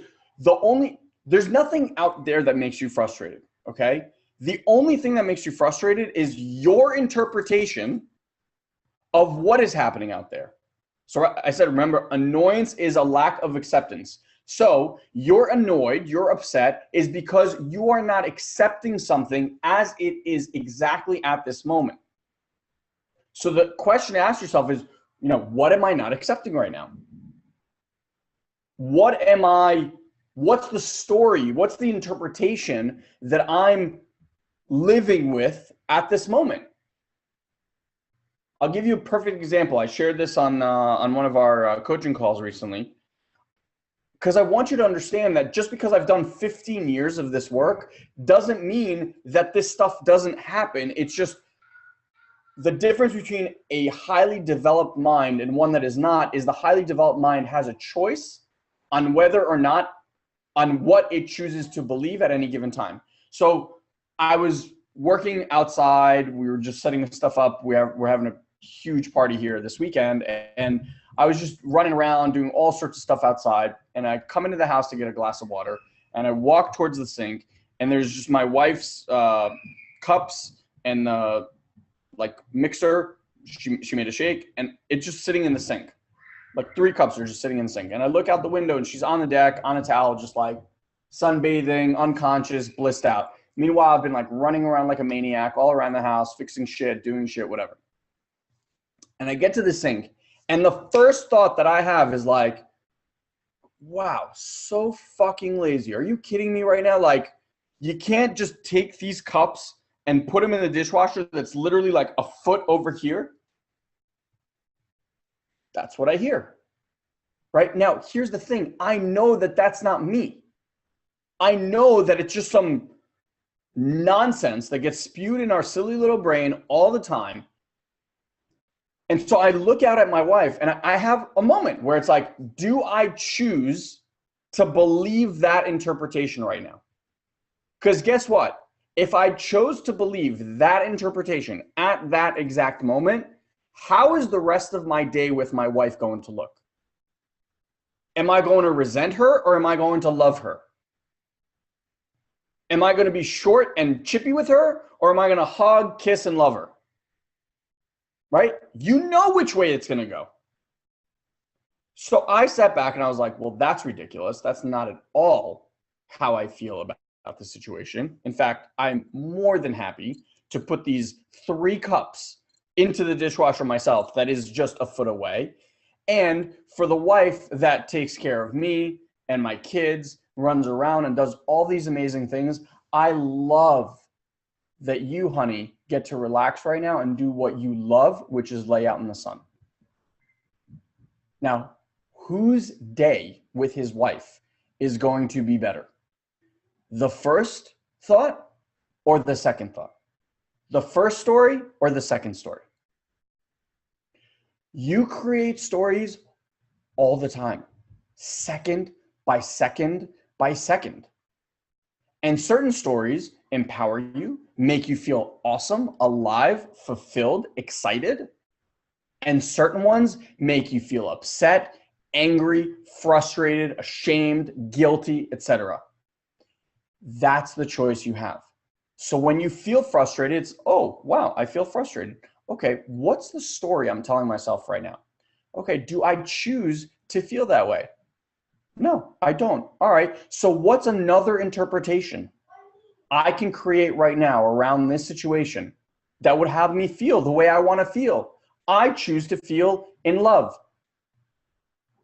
A: there's nothing out there that makes you frustrated, okay? The only thing that makes you frustrated is your interpretation of what is happening out there. So I said, remember, annoyance is a lack of acceptance. So you're annoyed, you're upset is because you are not accepting something as it is exactly at this moment. So the question to ask yourself is, what am I not accepting right now? What's the story? What's the interpretation that I'm living with at this moment? I'll give you a perfect example. I shared this on one of our coaching calls recently, because I want you to understand that just because I've done 15 years of this work doesn't mean that this stuff doesn't happen. It's just the difference between a highly developed mind and one that is not is the highly developed mind has a choice on whether or not, on what it chooses to believe at any given time. So I was working outside. We were just setting stuff up. We're having a huge party here this weekend, and I was just running around doing all sorts of stuff outside. And I come into the house to get a glass of water, and I walk towards the sink, and there's just my wife's cups and like mixer. She made a shake, and it's just sitting in the sink. Like 3 cups are just sitting in the sink. And I look out the window, and she's on the deck on a towel, just like sunbathing, unconscious, blissed out. Meanwhile, I've been like running around like a maniac all around the house, fixing shit, doing shit, whatever. And I get to the sink, and the first thought that I have is like, wow, so fucking lazy. Are you kidding me right now? Like, you can't just take these cups and put them in the dishwasher that's literally like a foot over here? That's what I hear. Right? Now, here's the thing. I know that that's not me. I know that it's just some nonsense that gets spewed in our silly little brain all the time. And so I look out at my wife, and I have a moment where it's like, do I choose to believe that interpretation right now? Because guess what? If I chose to believe that interpretation at that exact moment, how is the rest of my day with my wife going to look? Am I going to resent her, or am I going to love her? Am I going to be short and chippy with her, or am I going to hug, kiss, and love her? Right? You know which way it's going to go. So I sat back and I was like, well, that's ridiculous. That's not at all how I feel about the situation. In fact, I'm more than happy to put these 3 cups into the dishwasher myself that is just a foot away. And for the wife that takes care of me and my kids, runs around and does all these amazing things, I love that you, honey, get to relax right now and do what you love, which is lay out in the sun. Now, whose day with his wife is going to be better? The first thought or the second thought? The first story or the second story? You create stories all the time, second by second by second. And certain stories empower you, make you feel awesome, alive, fulfilled, excited. And certain ones make you feel upset, angry, frustrated, ashamed, guilty, etc. That's the choice you have. So when you feel frustrated, it's, oh, wow, I feel frustrated. Okay, what's the story I'm telling myself right now? Okay, do I choose to feel that way? No, I don't. All right, so what's another interpretation I can create right now around this situation that would have me feel the way I want to feel? I choose to feel in love.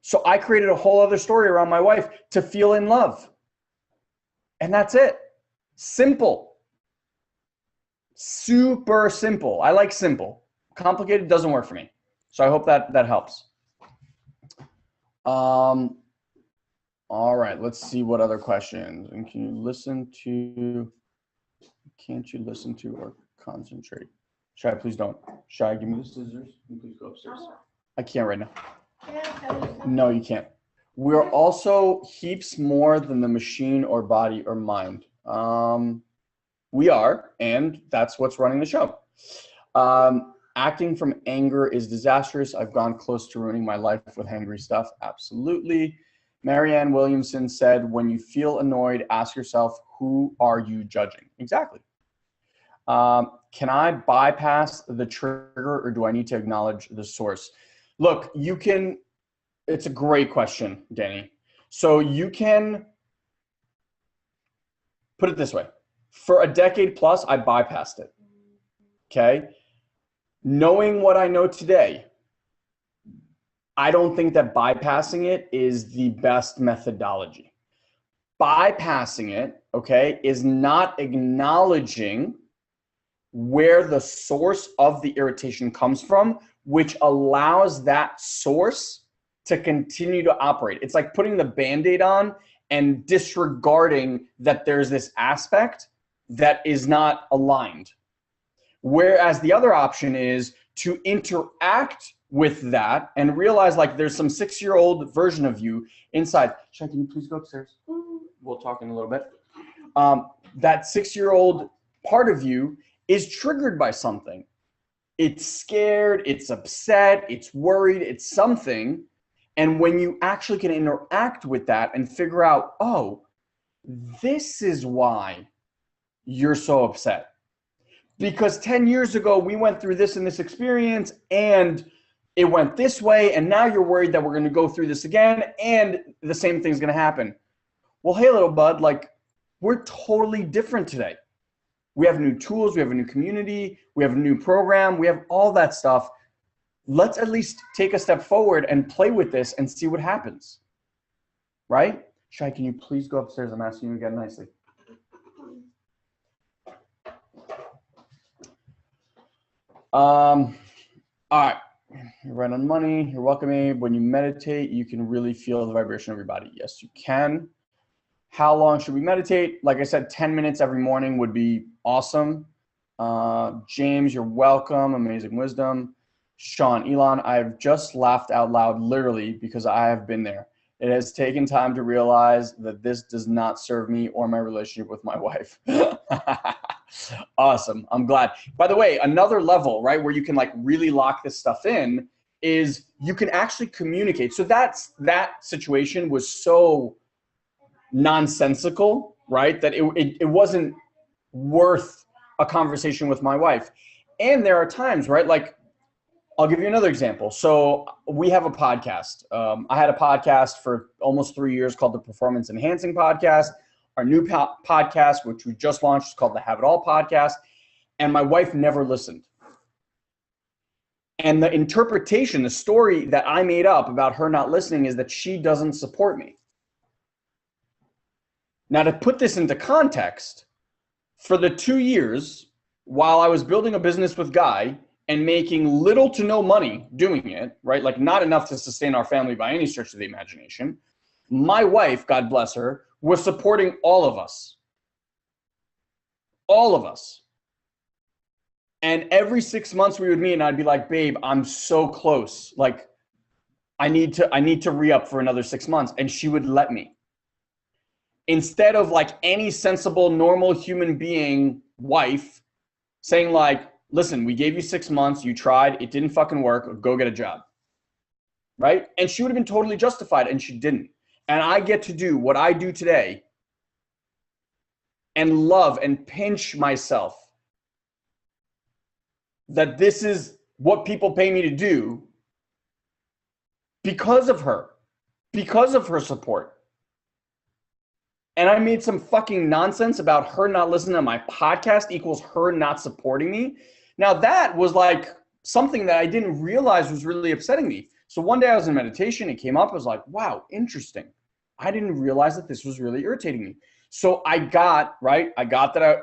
A: So I created a whole other story around my wife to feel in love. And that's it. Simple. Super simple. I like simple. Complicated doesn't work for me. So I hope that helps. All right, let's see what other questions. And can't you listen to or concentrate? Shai, please don't. Shai, give me the scissors and please go upstairs. I can't right now. No, you can't. We're also heaps more than the machine or body or mind. We are, and that's what's running the show. Acting from anger is disastrous. I've gone close to ruining my life with angry stuff. Absolutely. Marianne Williamson said, when you feel annoyed, ask yourself, who are you judging? Exactly. Can I bypass the trigger, or do I need to acknowledge the source? Look, you can, it's a great question, Danny. So you can put it this way. For a decade plus, I bypassed it. Okay. Knowing what I know today, I don't think that bypassing it is the best methodology. Bypassing it, okay, is not acknowledging where the source of the irritation comes from, which allows that source to continue to operate. It's like putting the Band-Aid on and disregarding that there's this aspect that is not aligned. Whereas the other option is to interact with that and realize like there's some 6-year-old version of you inside. Shai, can you please go upstairs? We'll talk in a little bit. That 6-year-old part of you is triggered by something. It's scared, it's upset, it's worried, it's something. And when you actually can interact with that and figure out, oh, this is why you're so upset. Because 10 years ago, we went through this and this experience and it went this way. And now you're worried that we're going to go through this again and the same thing's going to happen. Well, hey, little bud, like we're totally different today. We have new tools. We have a new community. We have a new program. We have all that stuff. Let's at least take a step forward and play with this and see what happens. Right? Shai, can you please go upstairs? I'm asking you again nicely. All right. You're right on money. You're welcome, Abe. When you meditate, you can really feel the vibration of your body. Yes, you can. How long should we meditate? Like I said, 10 minutes every morning would be awesome. James, you're welcome. Amazing wisdom. Sean, Ilan, I've just laughed out loud, literally, because I have been there. It has taken time to realize that this does not serve me or my relationship with my wife. Awesome. I'm glad. By the way, another level, right, where you can like really lock this stuff in is you can actually communicate. So that situation was so nonsensical, right, that it wasn't worth a conversation with my wife. And there are times, right, like I'll give you another example. So we have a podcast. I had a podcast for almost 3 years called the Performance Enhancing Podcast. Our new podcast, which we just launched, is called the Have It All Podcast. And my wife never listened. And the interpretation, the story that I made up about her not listening is that she doesn't support me. Now, to put this into context, for the 2 years while I was building a business with Guy and making little to no money doing it, right? Like not enough to sustain our family by any stretch of the imagination. My wife, God bless her, was supporting all of us. All of us. And every 6 months we would meet and I'd be like, babe, I'm so close. Like I need to re-up for another 6 months. And she would let me. Instead of like any sensible, normal human being wife saying like, listen, we gave you 6 months, you tried, it didn't fucking work, go get a job, right? And she would have been totally justified and she didn't. And I get to do what I do today and love and pinch myself that this is what people pay me to do because of her support. And I made some fucking nonsense about her not listening to my podcast equals her not supporting me. Now that was like something that I didn't realize was really upsetting me. So one day I was in meditation, it came up, I was like, wow, interesting. I didn't realize that this was really irritating me. So I got that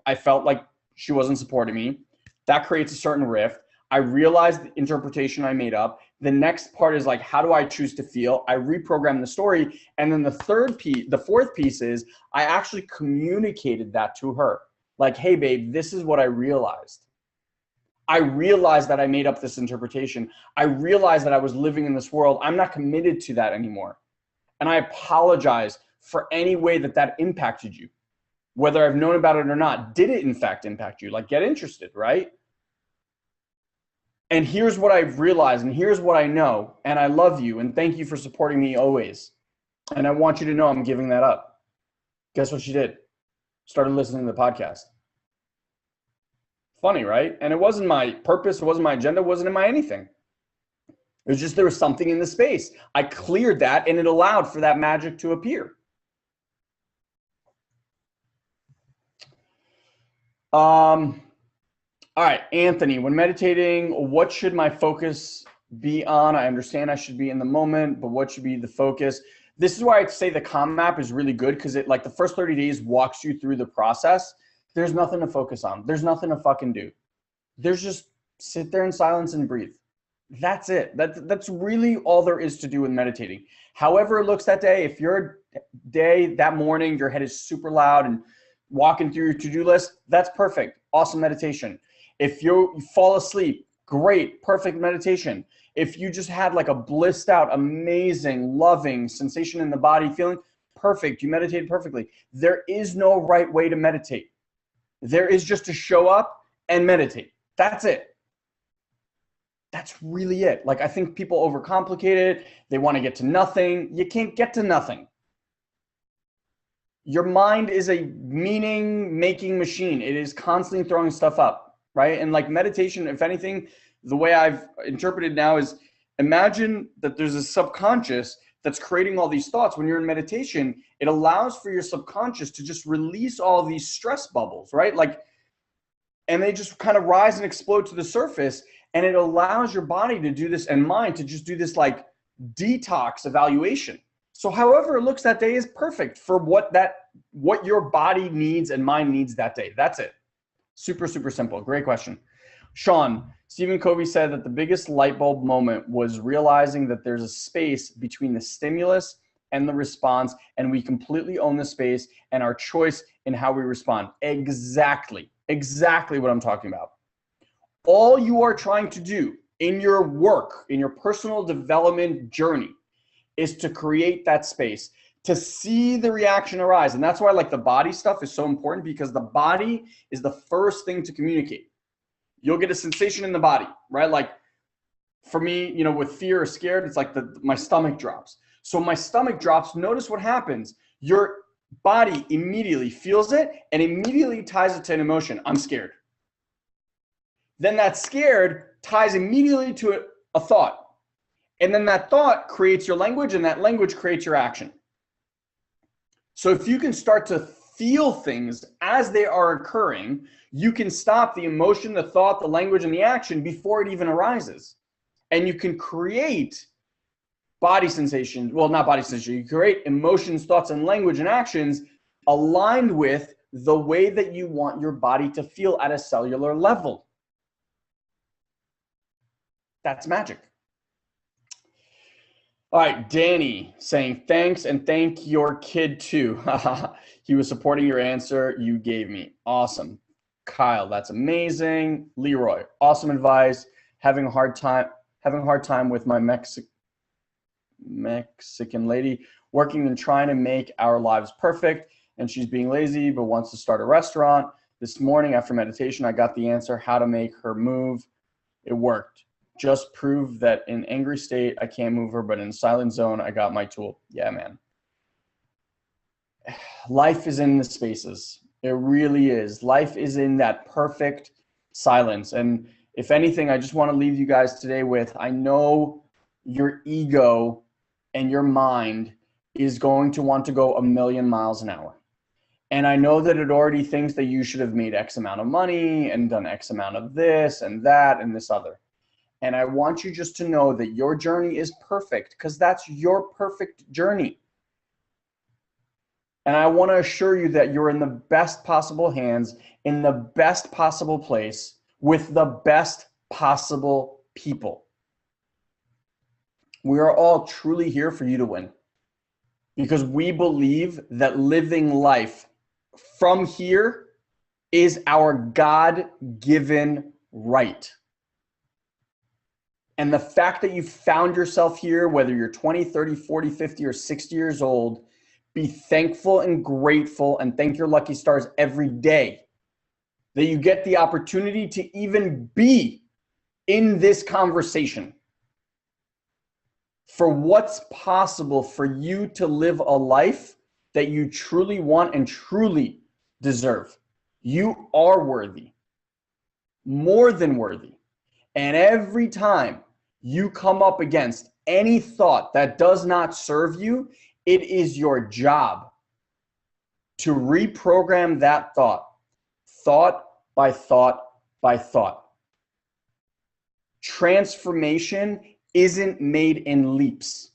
A: I felt like she wasn't supporting me. That creates a certain rift. I realized the interpretation I made up. The next part is like, how do I choose to feel? I reprogrammed the story. And then the fourth piece is I actually communicated that to her. Like, hey, babe, this is what I realized. I realized that I made up this interpretation. I realized that I was living in this world. I'm not committed to that anymore. And I apologize for any way that impacted you. Whether I've known about it or not, did it in fact impact you? Like, get interested, right? And here's what I've realized, and here's what I know, and I love you, and thank you for supporting me always. And I want you to know I'm giving that up. Guess what she did? Started listening to the podcast. Funny, right? And it wasn't my purpose, it wasn't my agenda, it wasn't in my anything. It was just there was something in the space. I cleared that, and it allowed for that magic to appear. All right, Anthony, when meditating, what should my focus be on? I understand I should be in the moment, but what should be the focus? This is why I'd say the Calm app is really good because it, like, the first 30 days walks you through the process. There's nothing to focus on. There's nothing to fucking do. There's just sit there in silence and breathe. That's it. That's really all there is to do with meditating. However it looks that day, if your day that morning, your head is super loud and walking through your to-do list, that's perfect. Awesome meditation. If you fall asleep, great, perfect meditation. If you just had like a blissed out, amazing, loving sensation in the body, feeling perfect, you meditated perfectly. There is no right way to meditate. There is just to show up and meditate. That's it. That's really it. Like, I think people overcomplicate it. They want to get to nothing. You can't get to nothing. Your mind is a meaning-making machine. It is constantly throwing stuff up, right? And like meditation, if anything, the way I've interpreted now is imagine that there's a subconscious that's creating all these thoughts. When you're in meditation, it allows for your subconscious to just release all these stress bubbles, right? Like, and they just kind of rise and explode to the surface. And it allows your body to do this and mind to just do this like detox evaluation. So however it looks that day is perfect for what your body needs and mind needs that day. That's it. Super, super simple. Great question. Sean, Stephen Covey said that the biggest light bulb moment was realizing that there's a space between the stimulus and the response, and we completely own the space and our choice in how we respond. Exactly what I'm talking about. All you are trying to do in your work, in your personal development journey, is to create that space, to see the reaction arise. And that's why like the body stuff is so important, because the body is the first thing to communicate. You'll get a sensation in the body, right? Like for me, you know, with fear or scared, it's like my stomach drops. So my stomach drops, notice what happens. Your body immediately feels it and immediately ties it to an emotion. I'm scared. Then that scared ties immediately to a thought. And then that thought creates your language, and that language creates your action. So if you can start to feel things as they are occurring, you can stop the emotion, the thought, the language, and the action before it even arises. And you can create body sensations, well, not body sensations, you create emotions, thoughts, and language and actions aligned with the way that you want your body to feel at a cellular level. That's magic. All right, Danny saying thanks, and thank your kid too. He was supporting your answer you gave me. Awesome. Kyle, that's amazing. Leroy, awesome advice. Having a hard time with my Mexican lady, working and trying to make our lives perfect, and she's being lazy but wants to start a restaurant. This morning after meditation, I got the answer how to make her move. It worked. Just prove that in angry state, I can't move her, but in silent zone, I got my tool. Yeah, man. Life is in the spaces. It really is. Life is in that perfect silence. And if anything, I just want to leave you guys today with, I know your ego and your mind is going to want to go 1,000,000 miles an hour. And I know that it already thinks that you should have made X amount of money and done X amount of this and that and this other. And I want you just to know that your journey is perfect, because that's your perfect journey. And I want to assure you that you're in the best possible hands, in the best possible place, with the best possible people. We are all truly here for you to win, because we believe that living life from here is our God-given right. And the fact that you found yourself here, whether you're 20, 30, 40, 50, or 60 years old, be thankful and grateful and thank your lucky stars every day that you get the opportunity to even be in this conversation for what's possible for you to live a life that you truly want and truly deserve. You are worthy, more than worthy. And every time you come up against any thought that does not serve you, it is your job to reprogram that thought by thought by thought. Transformation isn't made in leaps.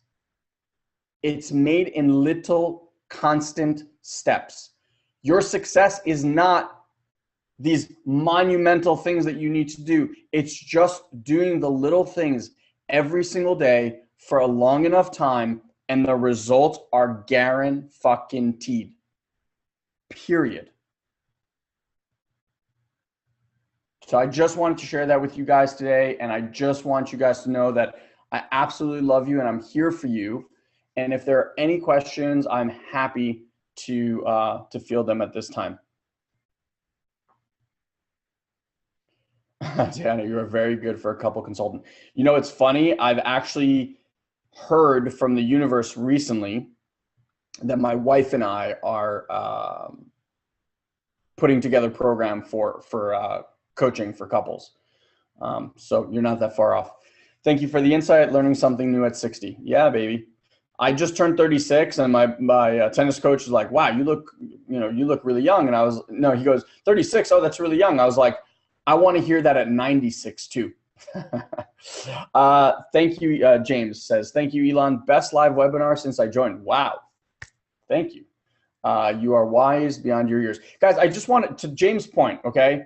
A: It's made in little constant steps. Your success is not these monumental things that you need to do. It's just doing the little things every single day for a long enough time, and the results are guaranteed. Period. So I just wanted to share that with you guys today, and I just want you guys to know that I absolutely love you and I'm here for you. And if there are any questions, I'm happy to field them at this time. Diana, you are very good for a couple consultant. You know, it's funny. I've actually heard from the universe recently that my wife and I are putting together a program for coaching for couples. So you're not that far off. Thank you for the insight. Learning something new at 60. Yeah, baby. I just turned 36, and my tennis coach was like, "Wow, you look really young." And I was, no, he goes, 36. Oh, that's really young. I was like, I want to hear that at 96 too. Thank you. James says, thank you, Ilan. Best live webinar since I joined. Wow. Thank you. You are wise beyond your years. Guys, I just wanted to James' point, okay?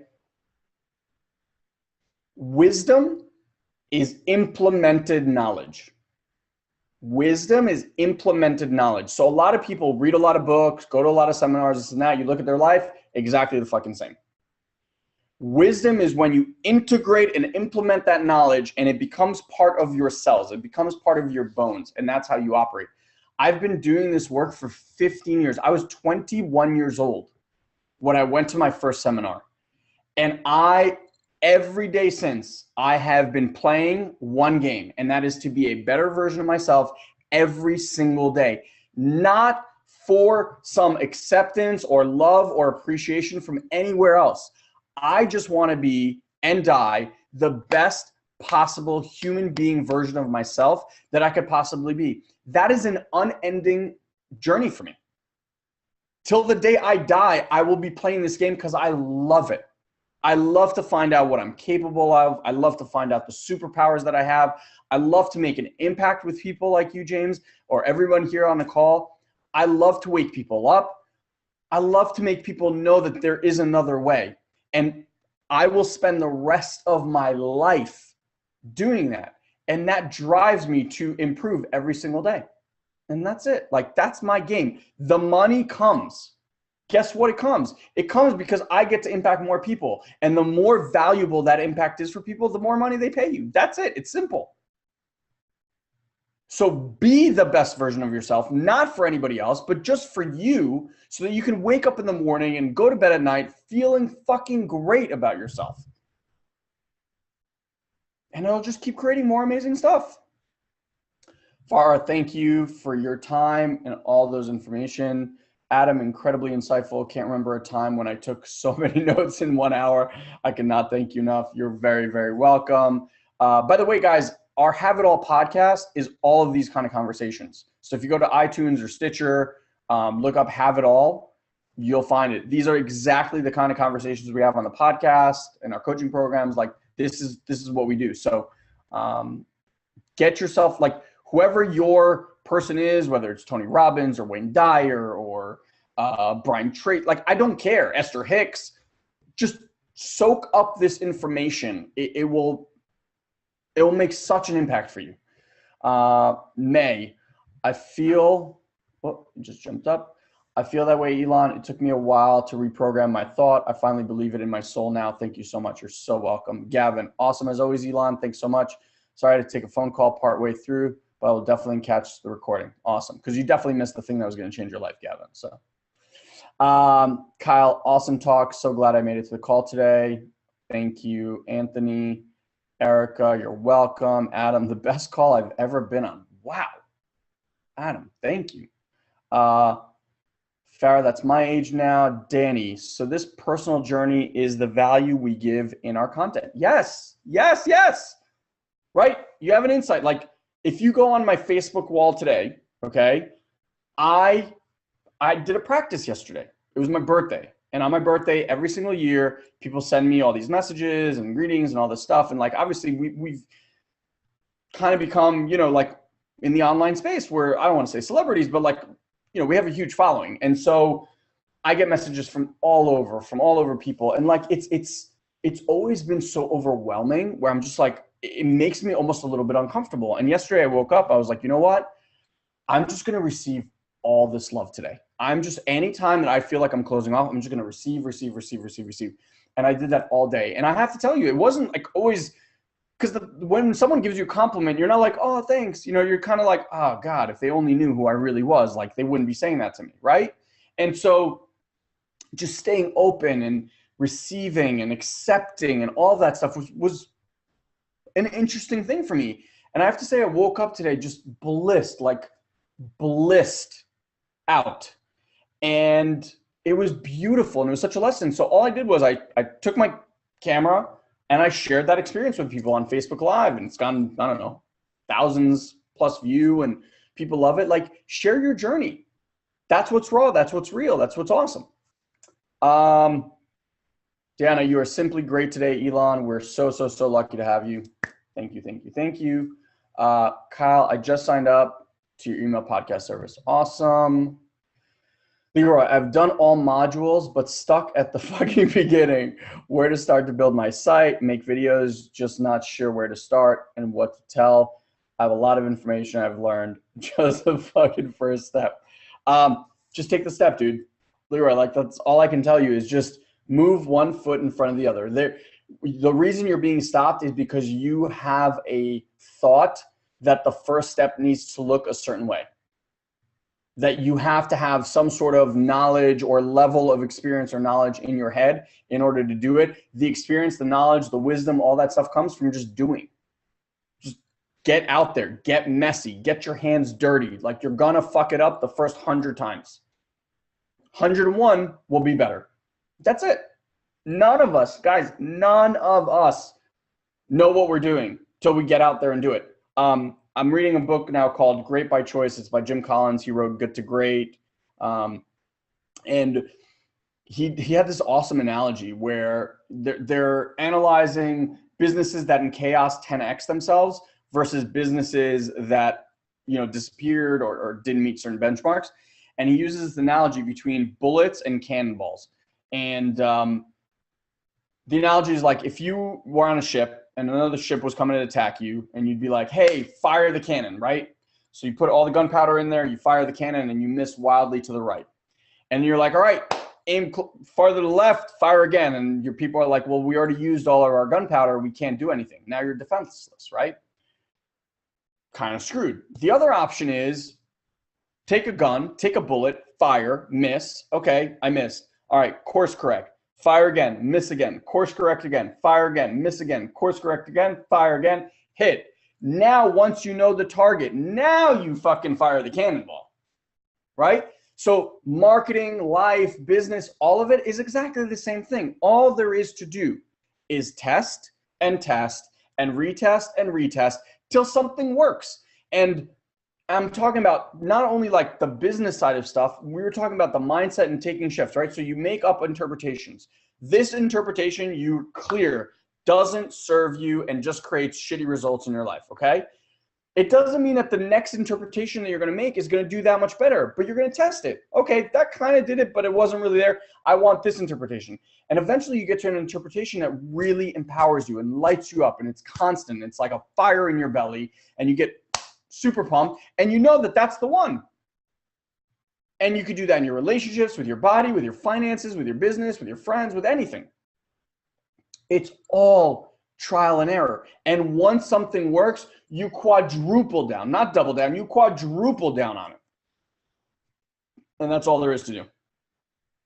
A: Wisdom is implemented knowledge. Wisdom is implemented knowledge. So a lot of people read a lot of books, go to a lot of seminars, this and that. You look at their life, exactly the fucking same. Wisdom is when you integrate and implement that knowledge and it becomes part of your cells. It becomes part of your bones, and that's how you operate. I've been doing this work for 15 years. I was 21 years old when I went to my first seminar. And every day since, I have been playing one game, and that is to be a better version of myself every single day. Not for some acceptance or love or appreciation from anywhere else. I just want to be and die the best possible human being version of myself that I could possibly be. That is an unending journey for me. Till the day I die, I will be playing this game because I love it. I love to find out what I'm capable of. I love to find out the superpowers that I have. I love to make an impact with people like you, James, or everyone here on the call. I love to wake people up. I love to make people know that there is another way. And I will spend the rest of my life doing that. And that drives me to improve every single day. And that's it. Like, that's my game. The money comes. Guess what? It comes. It comes because I get to impact more people. And the more valuable that impact is for people, the more money they pay you. That's it. It's simple. So be the best version of yourself, not for anybody else, but just for you, so that you can wake up in the morning and go to bed at night feeling fucking great about yourself. And it'll just keep creating more amazing stuff. Farah, thank you for your time and all those information. Adam, incredibly insightful. Can't remember a time when I took so many notes in 1 hour. I cannot thank you enough. You're very, very welcome. By the way, guys, our Have It All podcast is all of these kind of conversations. So if you go to iTunes or Stitcher, look up Have It All, you'll find it. These are exactly the kind of conversations we have on the podcast and our coaching programs. Like, this is what we do. So get yourself, like, whoever your person is, whether it's Tony Robbins or Wayne Dyer or Brian Tracy, like, I don't care, Esther Hicks, just soak up this information. It will make such an impact for you. May, I feel, oh, it just jumped up. I feel that way, Ilan. It took me a while to reprogram my thought. I finally believe it in my soul now. Thank you so much. You're so welcome. Gavin, awesome as always, Ilan. Thanks so much. Sorry I had to take a phone call partway through, but I will definitely catch the recording. Awesome, because you definitely missed the thing that was going to change your life, Gavin. So, Kyle, awesome talk. So glad I made it to the call today. Thank you, Anthony. Erica, you're welcome. Adam, the best call I've ever been on. Wow. Adam, thank you. Farah, that's my age now. Danny, so this personal journey is the value we give in our content. Yes, yes, yes. Right? You have an insight. Like, if you go on my Facebook wall today, okay, I did a practice yesterday. It was my birthday. And on my birthday, every single year, people send me all these messages and greetings and all this stuff. And like, obviously we've kind of become, you know, like in the online space where I don't want to say celebrities, but like, you know, we have a huge following. And so I get messages from all over people. And like, it's always been so overwhelming where I'm just like, it makes me almost a little bit uncomfortable. And yesterday I woke up, I was like, you know what? I'm just going to receive all this love today. I'm just, anytime that I feel like I'm closing off, I'm just going to receive. And I did that all day. And I have to tell you, it wasn't like always, because when someone gives you a compliment, you're not like, oh, thanks. You know, you're kind of like, oh God, if they only knew who I really was, like they wouldn't be saying that to me. Right. And so just staying open and receiving and accepting and all that stuff was an interesting thing for me. And I have to say, I woke up today just blissed out. And it was beautiful. And it was such a lesson. So all I did was I took my camera and I shared that experience with people on Facebook Live. And it's gotten, I don't know, thousands plus view, and people love it. Like, share your journey. That's what's raw. That's what's real. That's what's awesome. Diana, you are simply great today. Ilan, we're so lucky to have you. Thank you. Kyle, I just signed up to your email podcast service. Awesome. Leroy, I've done all modules, but stuck at the fucking beginning. Where to start to build my site, make videos, just not sure where to start and what to tell. I have a lot of information I've learned. Just the fucking first step. Just take the step, dude. Leroy, like, that's all I can tell you is just move one foot in front of the other. The reason you're being stopped is because you have a thought that the first step needs to look a certain way. That you have to have some sort of knowledge or level of experience or knowledge in your head in order to do it. The experience, the knowledge, the wisdom, all that stuff comes from just doing. Just get out there, get messy, get your hands dirty. Like, you're gonna fuck it up the first 100 times. 101 will be better. That's it. None of us, guys, none of us know what we're doing till we get out there and do it. I'm reading a book now called Great by Choice. It's by Jim Collins. He wrote Good to Great. And he had this awesome analogy where they're analyzing businesses that in chaos 10x themselves versus businesses that, you know, disappeared or didn't meet certain benchmarks. And he uses this analogy between bullets and cannonballs. And the analogy is like, if you were on a ship and another ship was coming to attack you, and you'd be like, hey, fire the cannon, right? So you put all the gunpowder in there, you fire the cannon, and you miss wildly to the right. And you're like, all right, aim farther to the left, fire again. And your people are like, well, we already used all of our gunpowder. We can't do anything. Now you're defenseless, right? Kind of screwed. The other option is take a gun, take a bullet, fire, miss. Okay, I missed. All right, course correct. Fire again, miss again, course correct again, fire again, miss again, course correct again, fire again, hit. Now, once you know the target, now you fucking fire the cannonball, right? So marketing, life, business, all of it is exactly the same thing. All there is to do is test and retest till something works. And I'm talking about not only like the business side of stuff, we were talking about the mindset and taking shifts, right? So you make up interpretations. This interpretation you clear doesn't serve you and just creates shitty results in your life, okay? It doesn't mean that the next interpretation that you're gonna make is gonna do that much better, but you're gonna test it. Okay, that kind of did it, but it wasn't really there. I want this interpretation. And eventually you get to an interpretation that really empowers you and lights you up, and it's constant. It's like a fire in your belly, and you get super pumped, and you know that that's the one. And you could do that in your relationships, with your body, with your finances, with your business, with your friends, with anything. It's all trial and error. And once something works, you quadruple down, not double down, you quadruple down on it. And that's all there is to do.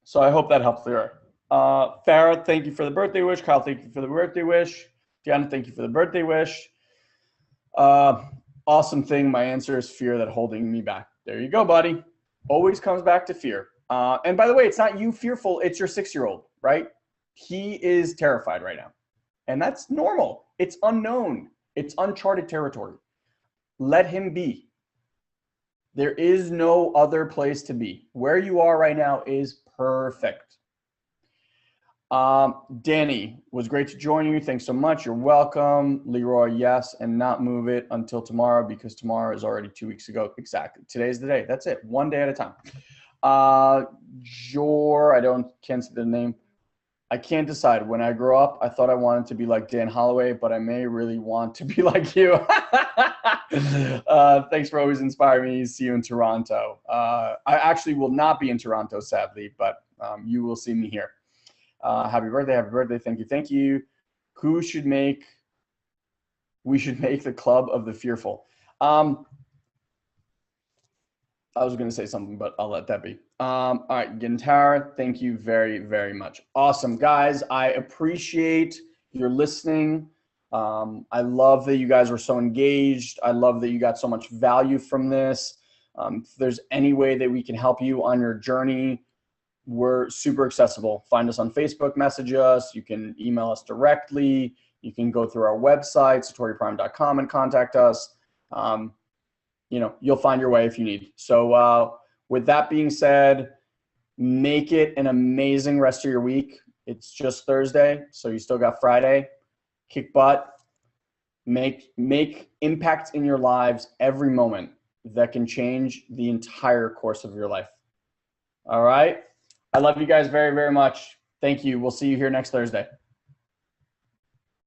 A: So I hope that helps there. Farah, thank you for the birthday wish. Kyle, thank you for the birthday wish. Deanna, thank you for the birthday wish. Awesome thing. My answer is fear that holding me back. There you go, buddy. Always comes back to fear. And by the way, it's not you fearful. It's your 6-year-old, right? He is terrified right now. And that's normal. It's unknown. It's uncharted territory. Let him be. There is no other place to be. Where you are right now is perfect. Danny, was great to join you. Thanks so much. You're welcome. Leroy, yes, and not move it until tomorrow because tomorrow is already 2 weeks ago. Exactly. Today's the day. That's it. One day at a time. Can't see the name. I can't decide. When I grow up, I thought I wanted to be like Dan Holloway, but I may really want to be like you. Thanks for always inspiring me. See you in Toronto. I actually will not be in Toronto, sadly, but you will see me here. Happy birthday, happy birthday. Thank you, thank you. We should make the Club of the Fearful. I was going to say something, but I'll let that be. All right, Gintara, thank you very, very much. Awesome, guys. I appreciate your listening. I love that you guys were so engaged. I love that you got so much value from this. If there's any way that we can help you on your journey, we're super accessible. Find us on Facebook, message us. You can email us directly. You can go through our website, satoriprime.com, and contact us. You know, you'll find your way if you need. So with that being said, make it an amazing rest of your week. It's just Thursday, so you still got Friday. Kick butt. Make impacts in your lives every moment that can change the entire course of your life. All right? I love you guys very, very much. Thank you. We'll see you here next Thursday.